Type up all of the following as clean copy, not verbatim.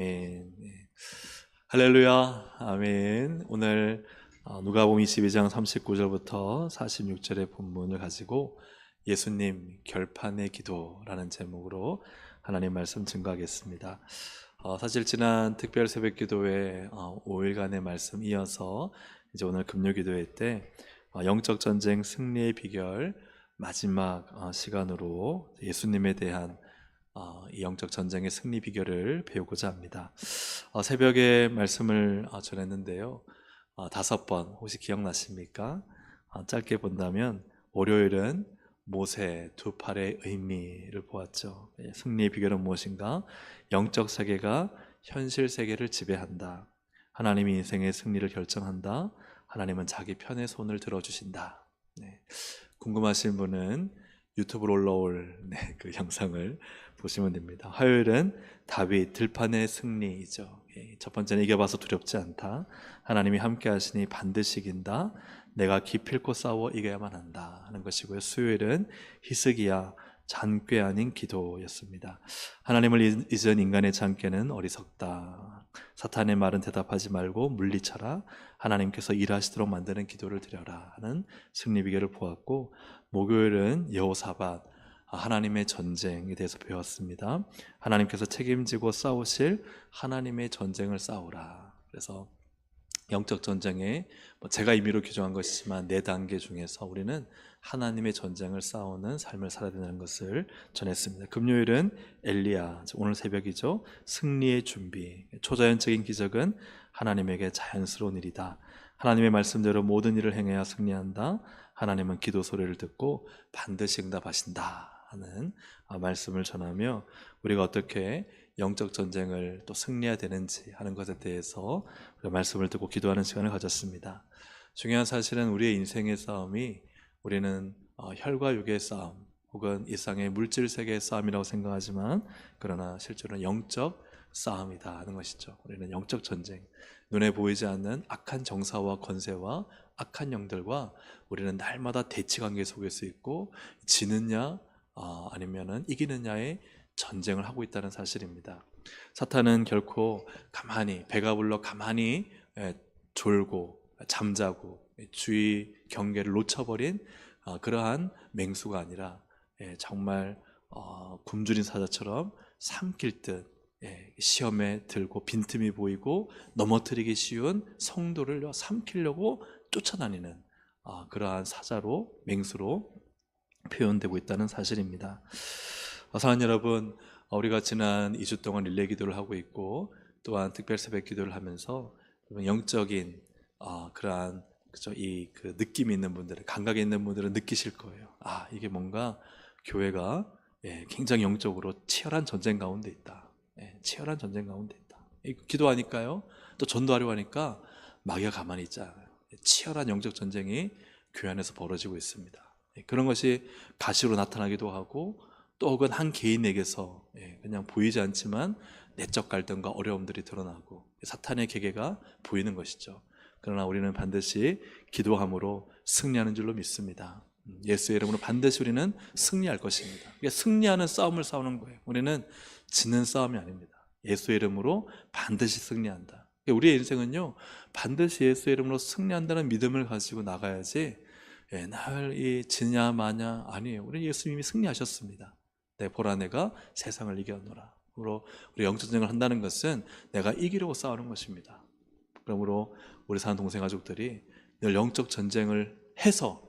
아멘. 네. 할렐루야. 아멘. 오늘 누가복음 22장 39절부터 46절의 본문을 가지고 예수님 결판의 기도라는 제목으로 하나님 말씀 증거하겠습니다. 사실 지난 특별 새벽 기도회 5일간의 말씀 이어서 이제 오늘 금요 기도회 때 영적 전쟁 승리의 비결 마지막 시간으로 예수님에 대한 이 영적 전쟁의 승리 비결을 배우고자 합니다. 새벽에 말씀을 전했는데요. 5번 혹시 기억나십니까? 짧게 본다면 월요일은 모세 두 팔의 의미를 보았죠. 승리의 비결은 무엇인가? 영적 세계가 현실 세계를 지배한다. 하나님이 인생의 승리를 결정한다. 하나님은 자기 편의 손을 들어주신다. 네. 궁금하신 분은 유튜브로 올라올 그 영상을 보시면 됩니다. 화요일은 다윗 들판의 승리이죠. 첫 번째는 이겨봐서 두렵지 않다. 하나님이 함께 하시니 반드시 이긴다. 내가 기필코 싸워 이겨야만 한다 하는 것이고요. 수요일은 히스기야 잔꾀 아닌 기도였습니다. 하나님을 잊은 인간의 잔꾀는 어리석다. 사탄의 말은 대답하지 말고 물리쳐라. 하나님께서 일하시도록 만드는 기도를 드려라 하는 승리 비결을 보았고, 목요일은 여호사밧 하나님의 전쟁에 대해서 배웠습니다. 하나님께서 책임지고 싸우실 하나님의 전쟁을 싸우라. 그래서 영적 전쟁에 제가 임의로 규정한 것이지만 4단계 중에서 우리는 하나님의 전쟁을 싸우는 삶을 살아야 된다는 것을 전했습니다. 금요일은 엘리야, 오늘 새벽이죠. 승리의 준비. 초자연적인 기적은 하나님에게 자연스러운 일이다. 하나님의 말씀대로 모든 일을 행해야 승리한다. 하나님은 기도 소리를 듣고 반드시 응답하신다 하는 말씀을 전하며, 우리가 어떻게 영적 전쟁을 또 승리해야 되는지 하는 것에 대해서 말씀을 듣고 기도하는 시간을 가졌습니다. 중요한 사실은 우리의 인생의 싸움이, 우리는 혈과 육의 싸움 혹은 이 세상의 물질 세계의 싸움이라고 생각하지만, 그러나 실제로는 영적 싸움이다 하는 것이죠. 우리는 영적 전쟁, 눈에 보이지 않는 악한 정사와 권세와 악한 영들과 우리는 날마다 대치 관계 속에 있고, 지느냐 아니면은 이기느냐의 전쟁을 하고 있다는 사실입니다. 사탄은 결코 가만히 배가 불러 가만히 졸고 잠자고 주의 경계를 놓쳐버린 그러한 맹수가 아니라 정말 굶주린 사자처럼 삼킬 듯 시험에 들고 빈틈이 보이고 넘어뜨리기 쉬운 성도를 삼키려고 쫓아다니는 그러한 사자로, 맹수로 표현되고 있다는 사실입니다. 사랑하는 여러분, 우리가 지난 2주 동안 릴레이 기도를 하고 있고, 또한 특별 새벽 기도를 하면서 영적인 그러한 그 느낌이 있는 분들은, 감각이 있는 분들은 느끼실 거예요. 이게 뭔가 교회가 굉장히 영적으로 치열한 전쟁 가운데 있다. 치열한 전쟁 가운데 있다. 기도하니까요, 또 전도하려고 하니까 마귀가 가만히 있지 않아요. 치열한 영적 전쟁이 교회 안에서 벌어지고 있습니다. 그런 것이 가시로 나타나기도 하고, 또 혹은 한 개인에게서 그냥 보이지 않지만 내적 갈등과 어려움들이 드러나고 사탄의 계계가 보이는 것이죠. 그러나 우리는 반드시 기도함으로 승리하는 줄로 믿습니다. 예수의 이름으로 반드시 우리는 승리할 것입니다. 승리하는 싸움을 싸우는 거예요. 우리는 지는 싸움이 아닙니다. 예수의 이름으로 반드시 승리한다. 우리의 인생은요, 반드시 예수의 이름으로 승리한다는 믿음을 가지고 나가야지 날 이 지냐 마냐 아니에요. 우리 예수님이 승리하셨습니다. 보라 내가 세상을 이겼노라. 그러므로 우리 영전쟁을 한다는 것은 내가 이기려고 싸우는 것입니다. 그러므로 우리 사는 동생 가족들이 늘 영적 전쟁을 해서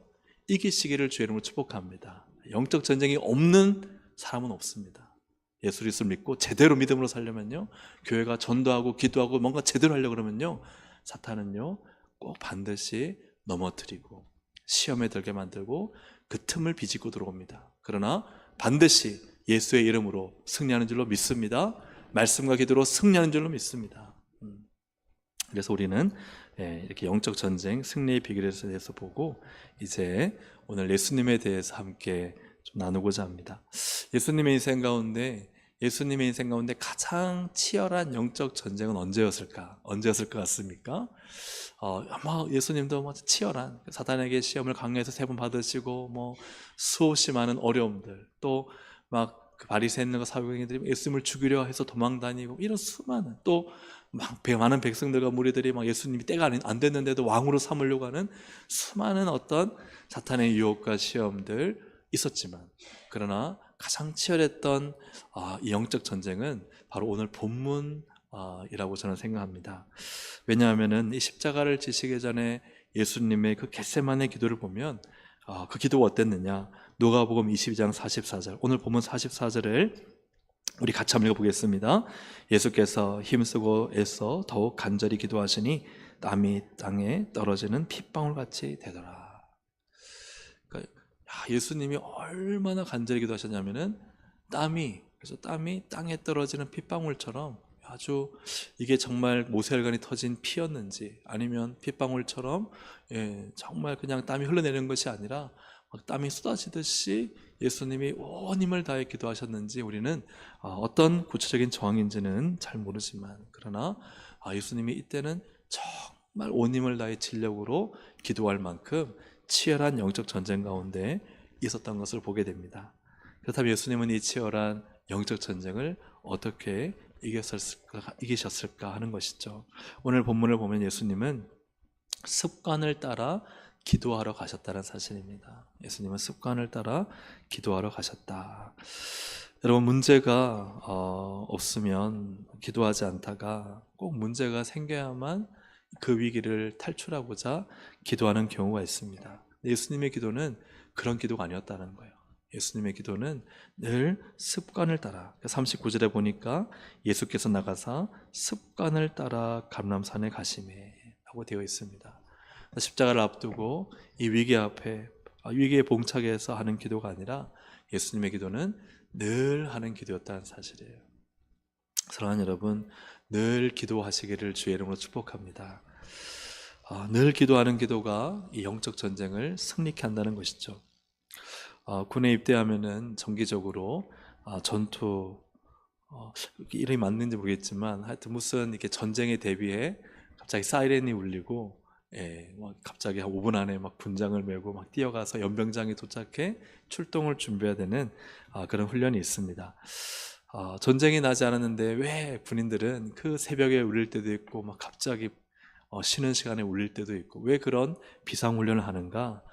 이기시기를 주의 이름으로 축복합니다. 영적 전쟁이 없는 사람은 없습니다. 예수 그리스도를 믿고 제대로 믿음으로 살려면요, 교회가 전도하고 기도하고 뭔가 제대로 하려고 그러면요, 사탄은요 꼭 반드시 넘어뜨리고 시험에 들게 만들고 그 틈을 비집고 들어옵니다. 그러나 반드시 예수의 이름으로 승리하는 줄로 믿습니다. 말씀과 기도로 승리하는 줄로 믿습니다. 그래서 우리는 이렇게 영적 전쟁 승리의 비결에 대해서 보고, 이제 오늘 예수님에 대해서 함께 좀 나누고자 합니다. 예수님의 인생 가운데 가장 치열한 영적 전쟁은 언제였을까? 언제였을 것 같습니까? 아마 예수님도 치열한 사탄에게 시험을 강요해서 3번 받으시고, 수없이 많은 어려움들, 또 막 그 바리새인과 사두개인들이 예수님을 죽이려 해서 도망다니고, 이런 수많은, 또 많은 백성들과 무리들이 막 예수님이 때가 안 됐는데도 왕으로 삼으려고 하는 수많은 어떤 사탄의 유혹과 시험들 있었지만, 그러나 가장 치열했던 이 영적 전쟁은 바로 오늘 본문이라고 저는 생각합니다. 왜냐하면은 이 십자가를 지시기 전에 예수님의 그 겟세마네 기도를 보면 그 기도가 어땠느냐. 누가복음 22장 44절, 오늘 본문 44절을 우리 같이 한번 읽어보겠습니다. 예수께서 힘쓰고 애써 더욱 간절히 기도하시니 땀이 땅에 떨어지는 핏방울같이 되더라. 그러니까 예수님이 얼마나 간절히 기도하셨냐면은 그래서 땀이 땅에 떨어지는 핏방울처럼, 아주 이게 정말 모세혈관이 터진 피였는지, 아니면 핏방울처럼 정말 그냥 땀이 흘러내리는 것이 아니라 막 땀이 쏟아지듯이 예수님이 온 힘을 다해 기도하셨는지, 우리는 어떤 구체적인 정황인지는 잘 모르지만, 그러나 예수님이 이때는 정말 온 힘을 다해 진력으로 기도할 만큼 치열한 영적 전쟁 가운데 있었던 것을 보게 됩니다. 그렇다면 예수님은 이 치열한 영적 전쟁을 어떻게 이기셨을까 하는 것이죠. 오늘 본문을 보면 예수님은 습관을 따라 기도하러 가셨다는 사실입니다. 예수님은 습관을 따라 기도하러 가셨다. 여러분, 문제가 없으면 기도하지 않다가 꼭 문제가 생겨야만 그 위기를 탈출하고자 기도하는 경우가 있습니다. 예수님의 기도는 그런 기도가 아니었다는 거예요. 예수님의 기도는 늘 습관을 따라, 39절에 보니까 예수께서 나가사 습관을 따라 감람산에 가시매 라고 되어 있습니다. 십자가를 앞두고 이 위기 앞에, 위기에 봉착해서 하는 기도가 아니라 예수님의 기도는 늘 하는 기도였다는 사실이에요. 사랑하는 여러분, 늘 기도하시기를 주의 이름으로 축복합니다. 늘 기도하는 기도가 이 영적 전쟁을 승리케 한다는 것이죠. 군에 입대하면은 정기적으로 전투, 이름이 맞는지 모르겠지만 하여튼 무슨 이렇게 전쟁에 대비해 갑자기 사이렌이 울리고, 갑자기 한 5분 안에 막 분장을 메고 막 뛰어가서 연병장에 도착해 출동을 준비해야 되는 그런 훈련이 있습니다. 전쟁이 나지 않았는데 왜 군인들은 그 새벽에 울릴 때도 있고 막 갑자기 쉬는 시간에 울릴 때도 있고, 왜 그런 비상훈련을 하는가?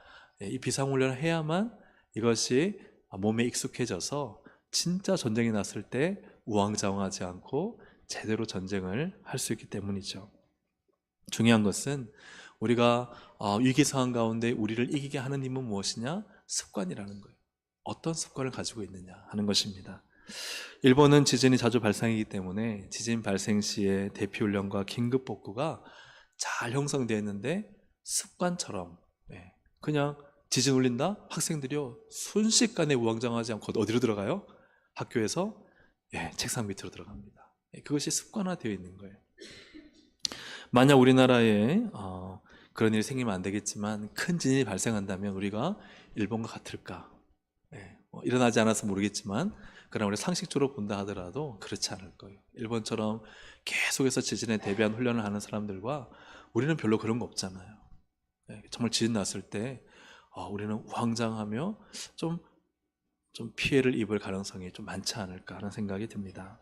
이 비상훈련을 해야만 이것이 몸에 익숙해져서 진짜 전쟁이 났을 때 우왕좌왕하지 않고 제대로 전쟁을 할 수 있기 때문이죠. 중요한 것은 우리가 위기 상황 가운데 우리를 이기게 하는 힘은 무엇이냐? 습관이라는 거예요. 어떤 습관을 가지고 있느냐 하는 것입니다. 일본은 지진이 자주 발생하기 때문에 지진 발생 시에 대피훈련과 긴급복구가 잘 형성되어 있는데, 습관처럼 그냥 지진 울린다? 학생들이요 순식간에 우왕좌왕하지 않고 어디로 들어가요? 학교에서 책상 밑으로 들어갑니다. 그것이 습관화되어 있는 거예요. 만약 우리나라에 그런 일이 생기면 안 되겠지만 큰 지진이 발생한다면 우리가 일본과 같을까? 일어나지 않아서 모르겠지만, 그러나 우리 상식적으로 본다 하더라도 그렇지 않을 거예요. 일본처럼 계속해서 지진에 대비한 훈련을 하는 사람들과 우리는 별로 그런 거 없잖아요. 정말 지진 났을 때 우리는 우왕좌왕하며 좀 피해를 입을 가능성이 좀 많지 않을까 하는 생각이 듭니다.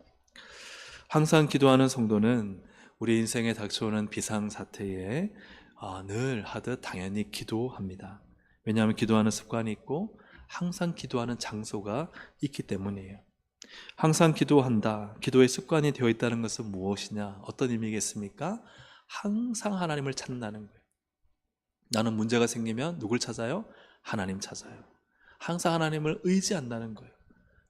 항상 기도하는 성도는 우리 인생에 닥쳐오는 비상사태에 늘 하듯 당연히 기도합니다. 왜냐하면 기도하는 습관이 있고 항상 기도하는 장소가 있기 때문이에요. 항상 기도한다, 기도의 습관이 되어 있다는 것은 무엇이냐? 어떤 의미겠습니까? 항상 하나님을 찾는다는 거예요. 나는 문제가 생기면 누굴 찾아요? 하나님 찾아요. 항상 하나님을 의지한다는 거예요.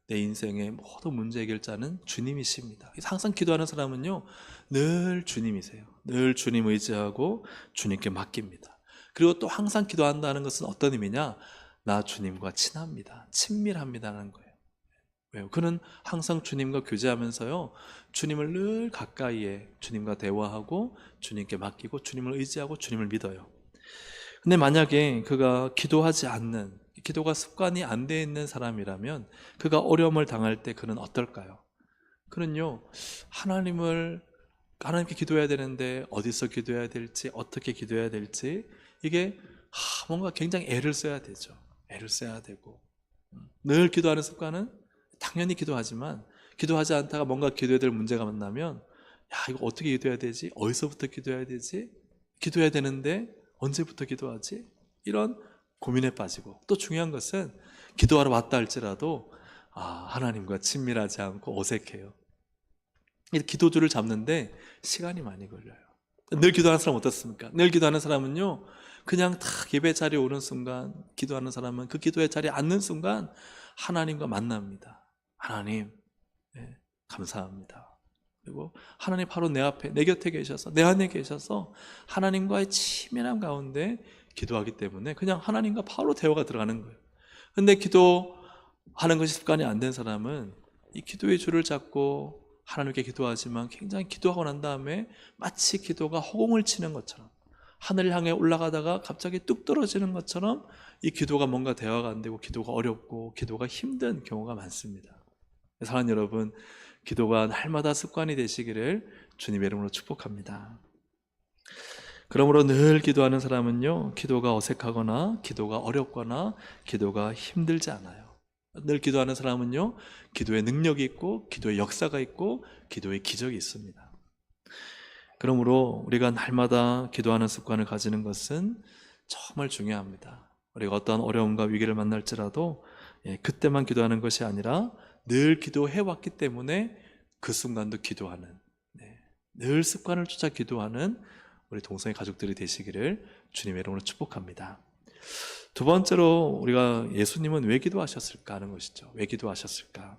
내 인생의 모든 문제 해결자는 주님이십니다. 항상 기도하는 사람은요 늘 주님이세요. 늘 주님 의지하고 주님께 맡깁니다. 그리고 또 항상 기도한다는 것은 어떤 의미냐? 나 주님과 친합니다. 친밀합니다라는 거예요. 왜요? 그는 항상 주님과 교제하면서요 주님을 늘 가까이에, 주님과 대화하고 주님께 맡기고 주님을 의지하고 주님을 믿어요. 근데 만약에 그가 기도하지 않는, 기도가 습관이 안 돼 있는 사람이라면 그가 어려움을 당할 때 그는 어떨까요? 그는요 하나님께 기도해야 되는데 어디서 기도해야 될지, 어떻게 기도해야 될지, 이게 뭔가 굉장히 애를 써야 되죠. 애를 써야 되고, 늘 기도하는 습관은 당연히 기도하지만 기도하지 않다가 뭔가 기도해야 될 문제가 만나면 야, 이거 어떻게 기도해야 되지? 어디서부터 기도해야 되지? 기도해야 되는데 언제부터 기도하지? 이런 고민에 빠지고, 또 중요한 것은 기도하러 왔다 할지라도 하나님과 친밀하지 않고 어색해요. 이 기도줄을 잡는데 시간이 많이 걸려요. 늘 기도하는 사람 어떻습니까? 늘 기도하는 사람은요, 그냥 딱 예배 자리에 오는 순간, 기도하는 사람은 그 기도의 자리에 앉는 순간 하나님과 만납니다. 하나님, 네, 감사합니다. 그리고 하나님 바로 내 앞에, 내 곁에 계셔서, 내 안에 계셔서 하나님과의 친밀한 가운데 기도하기 때문에 그냥 하나님과 바로 대화가 들어가는 거예요. 근데 기도하는 것이 습관이 안 된 사람은 이 기도의 줄을 잡고 하나님께 기도하지만 굉장히 기도하고 난 다음에 마치 기도가 허공을 치는 것처럼, 하늘을 향해 올라가다가 갑자기 뚝 떨어지는 것처럼 이 기도가 뭔가 대화가 안 되고 기도가 어렵고 기도가 힘든 경우가 많습니다. 사랑하는 여러분, 기도가 날마다 습관이 되시기를 주님의 이름으로 축복합니다. 그러므로 늘 기도하는 사람은요, 기도가 어색하거나 기도가 어렵거나 기도가 힘들지 않아요. 늘 기도하는 사람은요, 기도의 능력이 있고 기도의 역사가 있고 기도의 기적이 있습니다. 그러므로 우리가 날마다 기도하는 습관을 가지는 것은 정말 중요합니다. 우리가 어떠한 어려움과 위기를 만날지라도 그때만 기도하는 것이 아니라 늘 기도해왔기 때문에 그 순간도 기도하는, 늘 습관을 쫓아 기도하는 우리 동성애 가족들이 되시기를 주님의 이름으로 축복합니다. 두 번째로 우리가 예수님은 왜 기도하셨을까 하는 것이죠. 왜 기도하셨을까?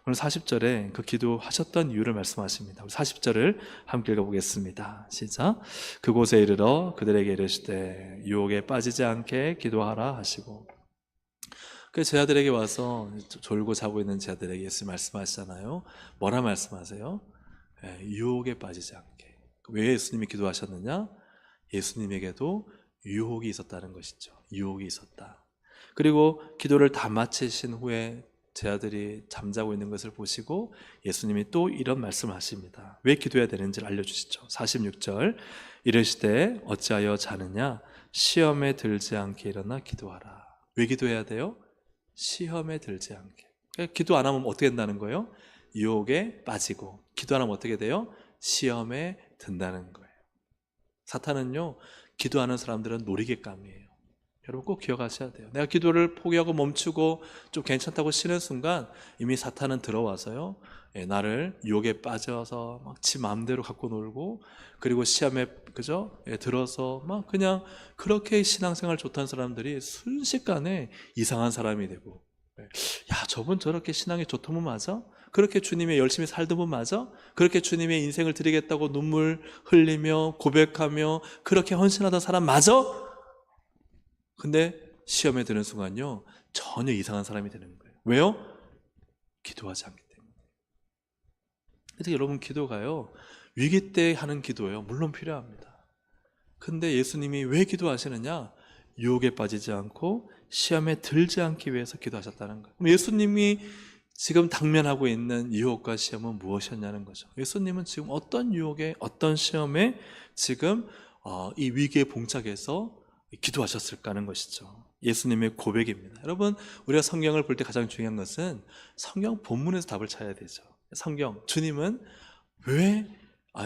오늘 40절에 그 기도하셨던 이유를 말씀하십니다. 40절을 함께 읽어보겠습니다. 시작. 그곳에 이르러 그들에게 이르시되 유혹에 빠지지 않게 기도하라 하시고, 그 제자들에게 와서 졸고 자고 있는 제자들에게 예수님 말씀하시잖아요. 뭐라 말씀하세요? 유혹에 빠지지 않게. 왜 예수님이 기도하셨느냐? 예수님에게도 유혹이 있었다는 것이죠. 유혹이 있었다. 그리고 기도를 다 마치신 후에 제자들이 잠자고 있는 것을 보시고 예수님이 또 이런 말씀을 하십니다. 왜 기도해야 되는지를 알려주시죠. 46절 이르시되 어찌하여 자느냐? 시험에 들지 않게 일어나 기도하라. 왜 기도해야 돼요? 시험에 들지 않게. 그러니까 기도 안 하면 어떻게 된다는 거예요? 유혹에 빠지고, 기도 안 하면 어떻게 돼요? 시험에 든다는 거예요. 사탄은요, 기도하는 사람들은 놀이개감이에요. 여러분 꼭 기억하셔야 돼요. 내가 기도를 포기하고 멈추고 좀 괜찮다고 쉬는 순간 이미 사탄은 들어와서요, 나를 유혹에 빠져서 막 지 마음대로 갖고 놀고, 그리고 시험에 들어서 막 그냥 그렇게 신앙생활 좋다는 사람들이 순식간에 이상한 사람이 되고, 야, 저분 저렇게 신앙이 좋더면 맞아? 그렇게 주님의 열심히 살더면 맞아? 그렇게 주님의 인생을 드리겠다고 눈물 흘리며 고백하며 그렇게 헌신하던 사람 맞아? 근데 시험에 드는 순간요, 전혀 이상한 사람이 되는 거예요. 왜요? 기도하지 않기 때문에. 그래서 여러분, 기도가요, 위기 때 하는 기도예요. 물론 필요합니다. 근데 예수님이 왜 기도하시느냐? 유혹에 빠지지 않고 시험에 들지 않기 위해서 기도하셨다는 거예요. 그럼 예수님이 지금 당면하고 있는 유혹과 시험은 무엇이었냐는 거죠. 예수님은 지금 어떤 유혹에, 어떤 시험에 지금 이 위기에 봉착해서 기도하셨을까 하는 것이죠. 예수님의 고백입니다. 여러분, 우리가 성경을 볼 때 가장 중요한 것은 성경 본문에서 답을 찾아야 되죠. 성경, 주님은 왜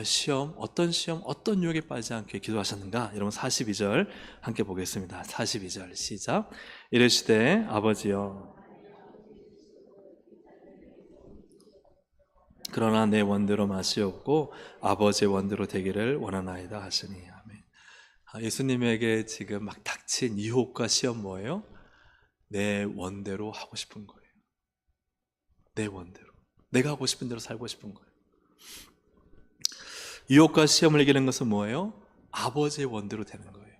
시험, 어떤 유혹에 빠지지 않게 기도하셨는가? 여러분 42절 함께 보겠습니다. 42절 시작. 이르시되 아버지여, 그러나 내 원대로 마시옵고 아버지의 원대로 되기를 원하나이다 하시니. 아멘. 예수님에게 지금 막 닥친 유혹과 시험 뭐예요? 내 원대로 하고 싶은 거예요. 내 원대로, 내가 하고 싶은 대로 살고 싶은 거예요. 유혹과 시험을 이기는 것은 뭐예요? 아버지의 원대로 되는 거예요.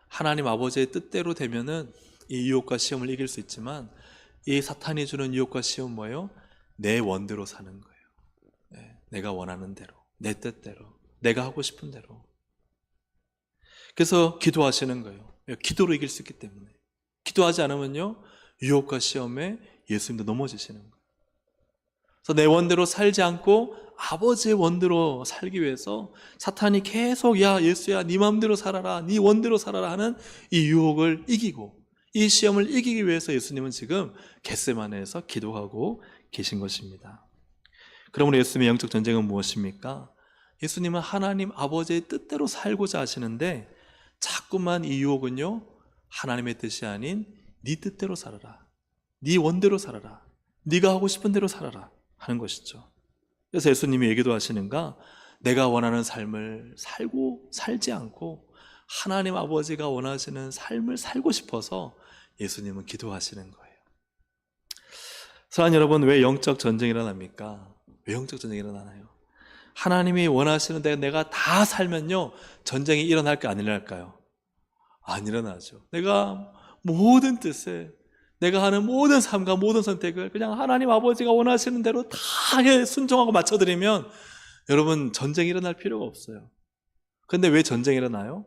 하나님 아버지의 뜻대로 되면은 이 유혹과 시험을 이길 수 있지만, 이 사탄이 주는 유혹과 시험은 뭐예요? 내 원대로 사는 거예요. 내가 원하는 대로, 내 뜻대로, 내가 하고 싶은 대로. 그래서 기도하시는 거예요. 기도로 이길 수 있기 때문에. 기도하지 않으면요, 유혹과 시험에 예수님도 넘어지시는 거예요. 그래서 내 원대로 살지 않고 아버지의 원대로 살기 위해서 사탄이 계속 야 예수야 네 마음대로 살아라, 네 원대로 살아라 하는 이 유혹을 이기고, 이 시험을 이기기 위해서 예수님은 지금 겟세마네에서 기도하고 계신 것입니다. 그러므로 예수님의 영적 전쟁은 무엇입니까? 예수님은 하나님 아버지의 뜻대로 살고자 하시는데 자꾸만 이 유혹은요, 하나님의 뜻이 아닌 네 뜻대로 살아라, 네 원대로 살아라, 네가 하고 싶은 대로 살아라 하는 것이죠. 그래서 예수님이 얘기도 하시는가, 내가 원하는 삶을 살지 않고 하나님 아버지가 원하시는 삶을 살고 싶어서 예수님은 기도하시는 거예요. 사랑하는 여러분, 왜 영적 전쟁이 일어납니까? 왜 영적 전쟁이 일어나나요? 하나님이 원하시는 대로 내가 다 살면요, 전쟁이 일어날까 안 일어날까요? 안 일어나죠. 내가 모든 뜻에, 내가 하는 모든 삶과 모든 선택을 그냥 하나님 아버지가 원하시는 대로 다 순종하고 맞춰드리면 여러분, 전쟁이 일어날 필요가 없어요. 근데 왜 전쟁이 일어나요?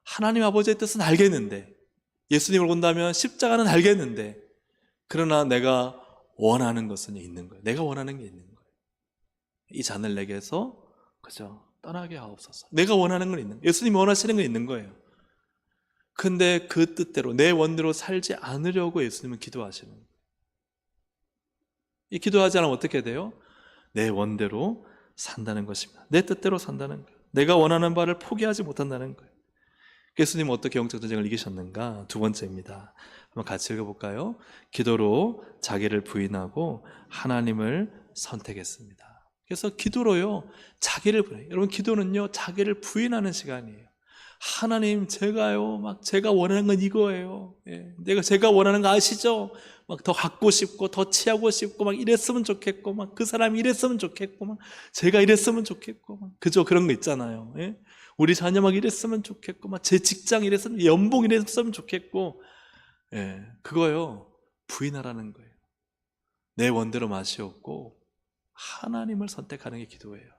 하나님 아버지의 뜻은 알겠는데, 예수님을 본다면 십자가는 알겠는데, 그러나 내가 원하는 것은 있는 거예요. 내가 원하는 게 있는 거예요. 이 잔을 내게서 그저 떠나게 하옵소서. 내가 원하는 건 있는 거예요. 예수님이 원하시는 건 있는 거예요. 근데 그 뜻대로, 내 원대로 살지 않으려고 예수님은 기도하시는 거예요. 이 기도하지 않으면 어떻게 돼요? 내 원대로 산다는 것입니다. 내 뜻대로 산다는 거예요. 내가 원하는 바를 포기하지 못한다는 거예요. 예수님은 어떻게 영적 전쟁을 이기셨는가? 두 번째입니다. 한번 같이 읽어볼까요? 기도로 자기를 부인하고 하나님을 선택했습니다. 그래서 기도로요, 자기를 부인해요. 여러분, 기도는요, 자기를 부인하는 시간이에요. 하나님, 제가 원하는 건 이거예요. 예, 제가 원하는 거 아시죠? 막 더 갖고 싶고, 더 취하고 싶고, 막 이랬으면 좋겠고, 막 그 사람이 이랬으면 좋겠고, 막 제가 이랬으면 좋겠고, 막 그죠? 그런 거 있잖아요. 예? 우리 자녀 막 이랬으면 좋겠고, 막 제 직장 이랬으면, 연봉 이랬으면 좋겠고, 예, 그거요, 부인하라는 거예요. 내 원대로 맛이 없고, 하나님을 선택하는 게 기도예요.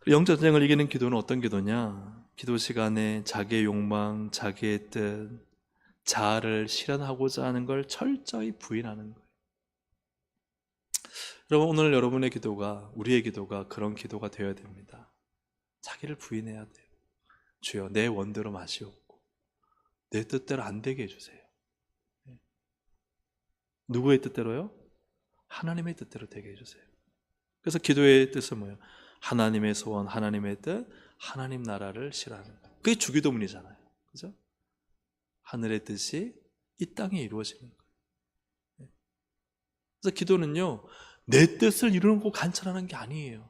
영적 전쟁을 이기는 기도는 어떤 기도냐? 기도 시간에 자기의 욕망, 자기의 뜻, 자아를 실현하고자 하는 걸 철저히 부인하는 거예요. 여러분, 오늘 여러분의 기도가, 우리의 기도가 그런 기도가 되어야 됩니다. 자기를 부인해야 돼요. 주여, 내 원대로 맛이 없고 내 뜻대로 안 되게 해주세요. 누구의 뜻대로요? 하나님의 뜻대로 되게 해주세요. 그래서 기도의 뜻은 뭐예요? 하나님의 소원, 하나님의 뜻, 하나님 나라를 실현하는 거예요. 그게 주기도문이잖아요. 그죠? 하늘의 뜻이 이 땅에 이루어지는 거예요. 그래서 기도는요, 내 뜻을 이루고 간절하는 게 아니에요.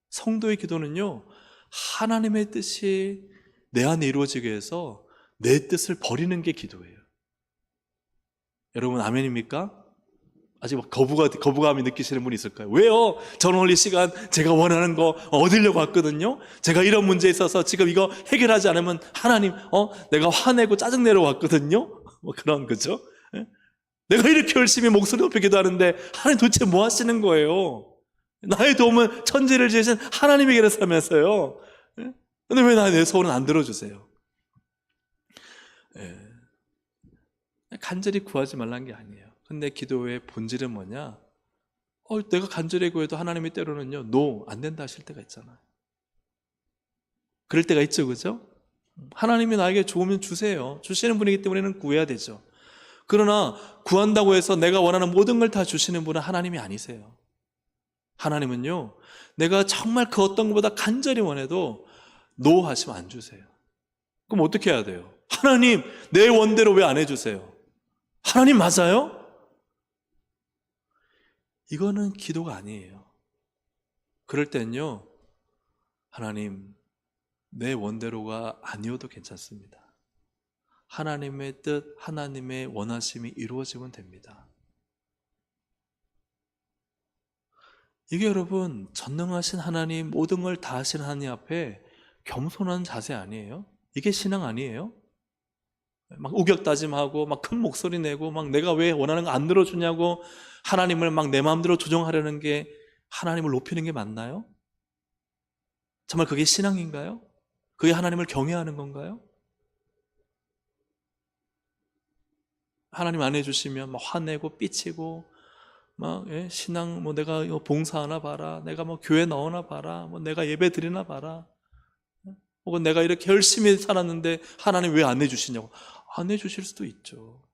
성도의 기도는요, 하나님의 뜻이 내 안에 이루어지기 위해서 내 뜻을 버리는 게 기도예요. 여러분, 아멘입니까? 아직 막 거부감이 느끼시는 분이 있을까요? 왜요? 저는 오늘 이 시간 제가 원하는 거 얻으려고 왔거든요. 제가 이런 문제에 있어서 지금 이거 해결하지 않으면 하나님, 내가 화내고 짜증내러 왔거든요. 뭐 그런, 그죠? 내가 이렇게 열심히 목소리 높여 기도하는데 하나님 도대체 뭐 하시는 거예요? 나의 도움은 천지를 지으신 하나님에게라면서요. 근데 왜 내 소원은 안 들어주세요? 간절히 구하지 말라는 게 아니에요. 근데 기도의 본질은 뭐냐? 내가 간절히 구해도 하나님이 때로는요, 안 된다 하실 때가 있잖아요. 그럴 때가 있죠, 그죠? 하나님이 나에게 좋으면 주세요. 주시는 분이기 때문에는 구해야 되죠. 그러나 구한다고 해서 내가 원하는 모든 걸 다 주시는 분은 하나님이 아니세요. 하나님은요, 내가 정말 그 어떤 것보다 간절히 원해도 하시면 안 주세요. 그럼 어떻게 해야 돼요? 하나님, 내 원대로 왜 안 해주세요? 하나님 맞아요? 이거는 기도가 아니에요. 그럴 땐요, 하나님, 내 원대로가 아니어도 괜찮습니다. 하나님의 뜻, 하나님의 원하심이 이루어지면 됩니다. 이게 여러분, 전능하신 하나님, 모든 걸 다 하신 하나님 앞에 겸손한 자세 아니에요? 이게 신앙 아니에요? 막 우격다짐하고 막 큰 목소리 내고 막 내가 왜 원하는 거 안 들어주냐고 하나님을 막 내 마음대로 조정하려는 게 하나님을 높이는 게 맞나요? 정말 그게 신앙인가요? 그게 하나님을 경외하는 건가요? 하나님 안 해주시면 막 화내고 삐치고 막 신앙 뭐 내가 이거 봉사하나 봐라, 내가 뭐 교회 나오나 봐라, 뭐 내가 예배 드리나 봐라, 혹은 내가 이렇게 열심히 살았는데 하나님 왜 안 내주시냐고. 안 내주실 수도 있죠.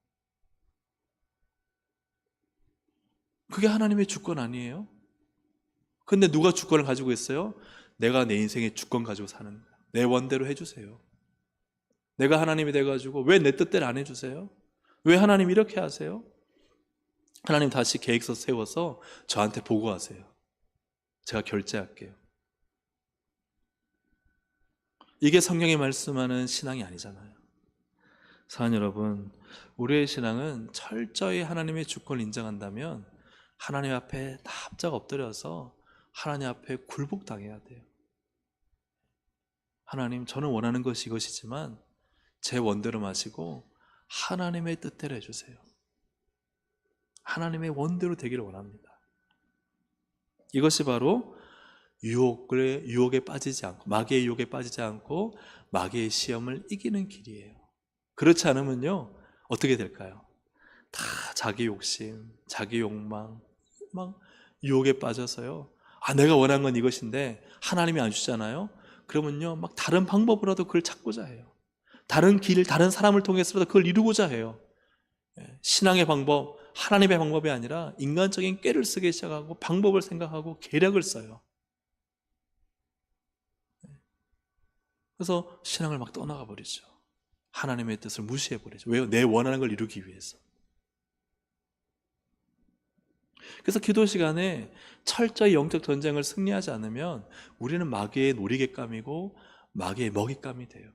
그게 하나님의 주권 아니에요? 근데 누가 주권을 가지고 있어요? 내가 내 인생의 주권 가지고 사는 거예요. 내 원대로 해주세요. 내가 하나님이 돼가지고 왜 내 뜻대로 안 해주세요? 왜 하나님 이렇게 하세요? 하나님 다시 계획서 세워서 저한테 보고하세요. 제가 결제할게요. 이게 성경이 말씀하는 신앙이 아니잖아요. 사랑하는 여러분, 우리의 신앙은 철저히 하나님의 주권을 인정한다면 하나님 앞에 납작 엎드려서 하나님 앞에 굴복당해야 돼요. 하나님, 저는 원하는 것이 이것이지만 제 원대로 마시고 하나님의 뜻대로 해주세요. 하나님의 원대로 되기를 원합니다. 이것이 바로 유혹에 빠지지 않고, 마귀의 유혹에 빠지지 않고 마귀의 시험을 이기는 길이에요. 그렇지 않으면요, 어떻게 될까요? 다 자기 욕심, 자기 욕망, 막 유혹에 빠져서요, 내가 원한 건 이것인데 하나님이 안 주잖아요. 그러면요, 막 다른 방법으로라도 그걸 찾고자 해요. 다른 길, 다른 사람을 통해서라도 그걸 이루고자 해요. 신앙의 방법, 하나님의 방법이 아니라 인간적인 꾀를 쓰기 시작하고 방법을 생각하고 계략을 써요. 그래서 신앙을 막 떠나가 버리죠. 하나님의 뜻을 무시해 버리죠. 왜요? 내 원하는 걸 이루기 위해서. 그래서 기도 시간에 철저히 영적 전쟁을 승리하지 않으면 우리는 마귀의 놀이개감이고 마귀의 먹잇감이 돼요.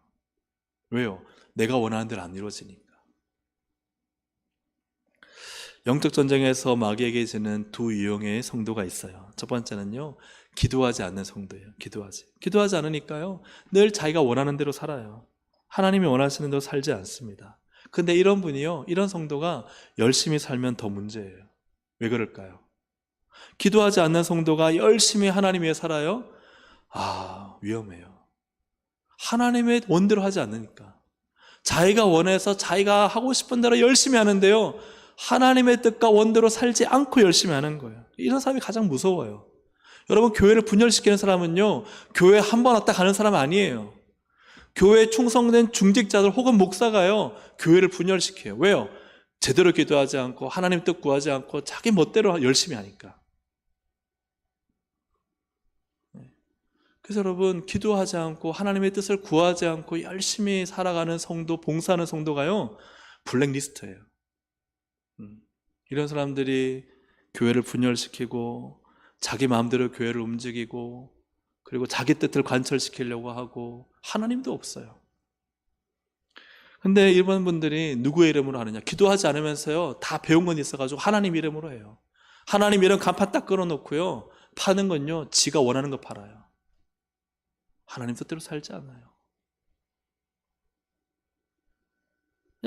왜요? 내가 원하는 대로 안 이루어지니까. 영적 전쟁에서 마귀에게 지는 두 유형의 성도가 있어요. 첫 번째는요, 기도하지 않는 성도예요. 기도하지 않으니까요, 늘 자기가 원하는 대로 살아요. 하나님이 원하시는 대로 살지 않습니다. 근데 이런 분이요, 이런 성도가 열심히 살면 더 문제예요. 왜 그럴까요? 기도하지 않는 성도가 열심히 하나님 위해 살아요? 위험해요. 하나님의 원대로 하지 않으니까. 자기가 원해서 자기가 하고 싶은 대로 열심히 하는데요, 하나님의 뜻과 원대로 살지 않고 열심히 하는 거예요. 이런 사람이 가장 무서워요. 여러분, 교회를 분열시키는 사람은요, 교회 한 번 왔다 가는 사람 아니에요. 교회에 충성된 중직자들 혹은 목사가요, 교회를 분열시켜요. 왜요? 제대로 기도하지 않고 하나님 뜻 구하지 않고 자기 멋대로 열심히 하니까. 그래서 여러분, 기도하지 않고 하나님의 뜻을 구하지 않고 열심히 살아가는 성도, 봉사하는 성도가요, 블랙리스트예요. 이런 사람들이 교회를 분열시키고 자기 마음대로 교회를 움직이고 그리고 자기 뜻을 관철시키려고 하고 하나님도 없어요. 근데 이런 분들이 누구의 이름으로 하느냐? 기도하지 않으면서요, 다 배운 건 있어가지고 하나님 이름으로 해요. 하나님 이름 간판 딱 끌어놓고요, 파는 건요, 지가 원하는 거 팔아요. 하나님 뜻대로 살지 않아요.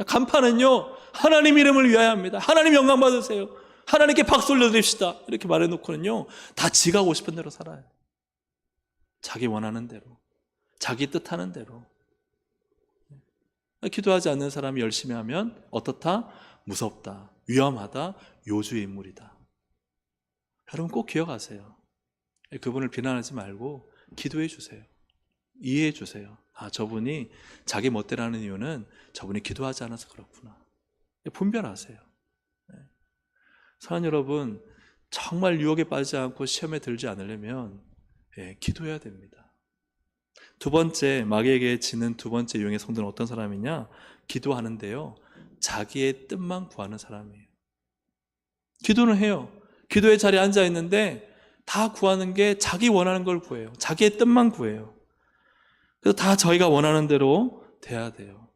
간판은요, 하나님 이름을 위하여 합니다. 하나님 영광 받으세요. 하나님께 박수 올려드립시다. 이렇게 말해놓고는요, 다 지가 하고 싶은 대로 살아요. 자기 원하는 대로, 자기 뜻하는 대로. 기도하지 않는 사람이 열심히 하면 어떻다? 무섭다, 위험하다, 요주의 인물이다. 여러분 꼭 기억하세요. 그분을 비난하지 말고 기도해 주세요. 이해해 주세요. 저분이 자기 멋대로 하는 이유는 저분이 기도하지 않아서 그렇구나. 분별하세요. 사랑하는 여러분, 정말 유혹에 빠지지 않고 시험에 들지 않으려면 기도해야 됩니다. 두 번째, 마귀에게 지는 두 번째 유형의 성도는 어떤 사람이냐? 기도하는데요, 자기의 뜻만 구하는 사람이에요. 기도는 해요. 기도의 자리에 앉아 있는데 다 구하는 게 자기 원하는 걸 구해요. 자기의 뜻만 구해요. 그래서 다 저희가 원하는 대로 돼야 돼요.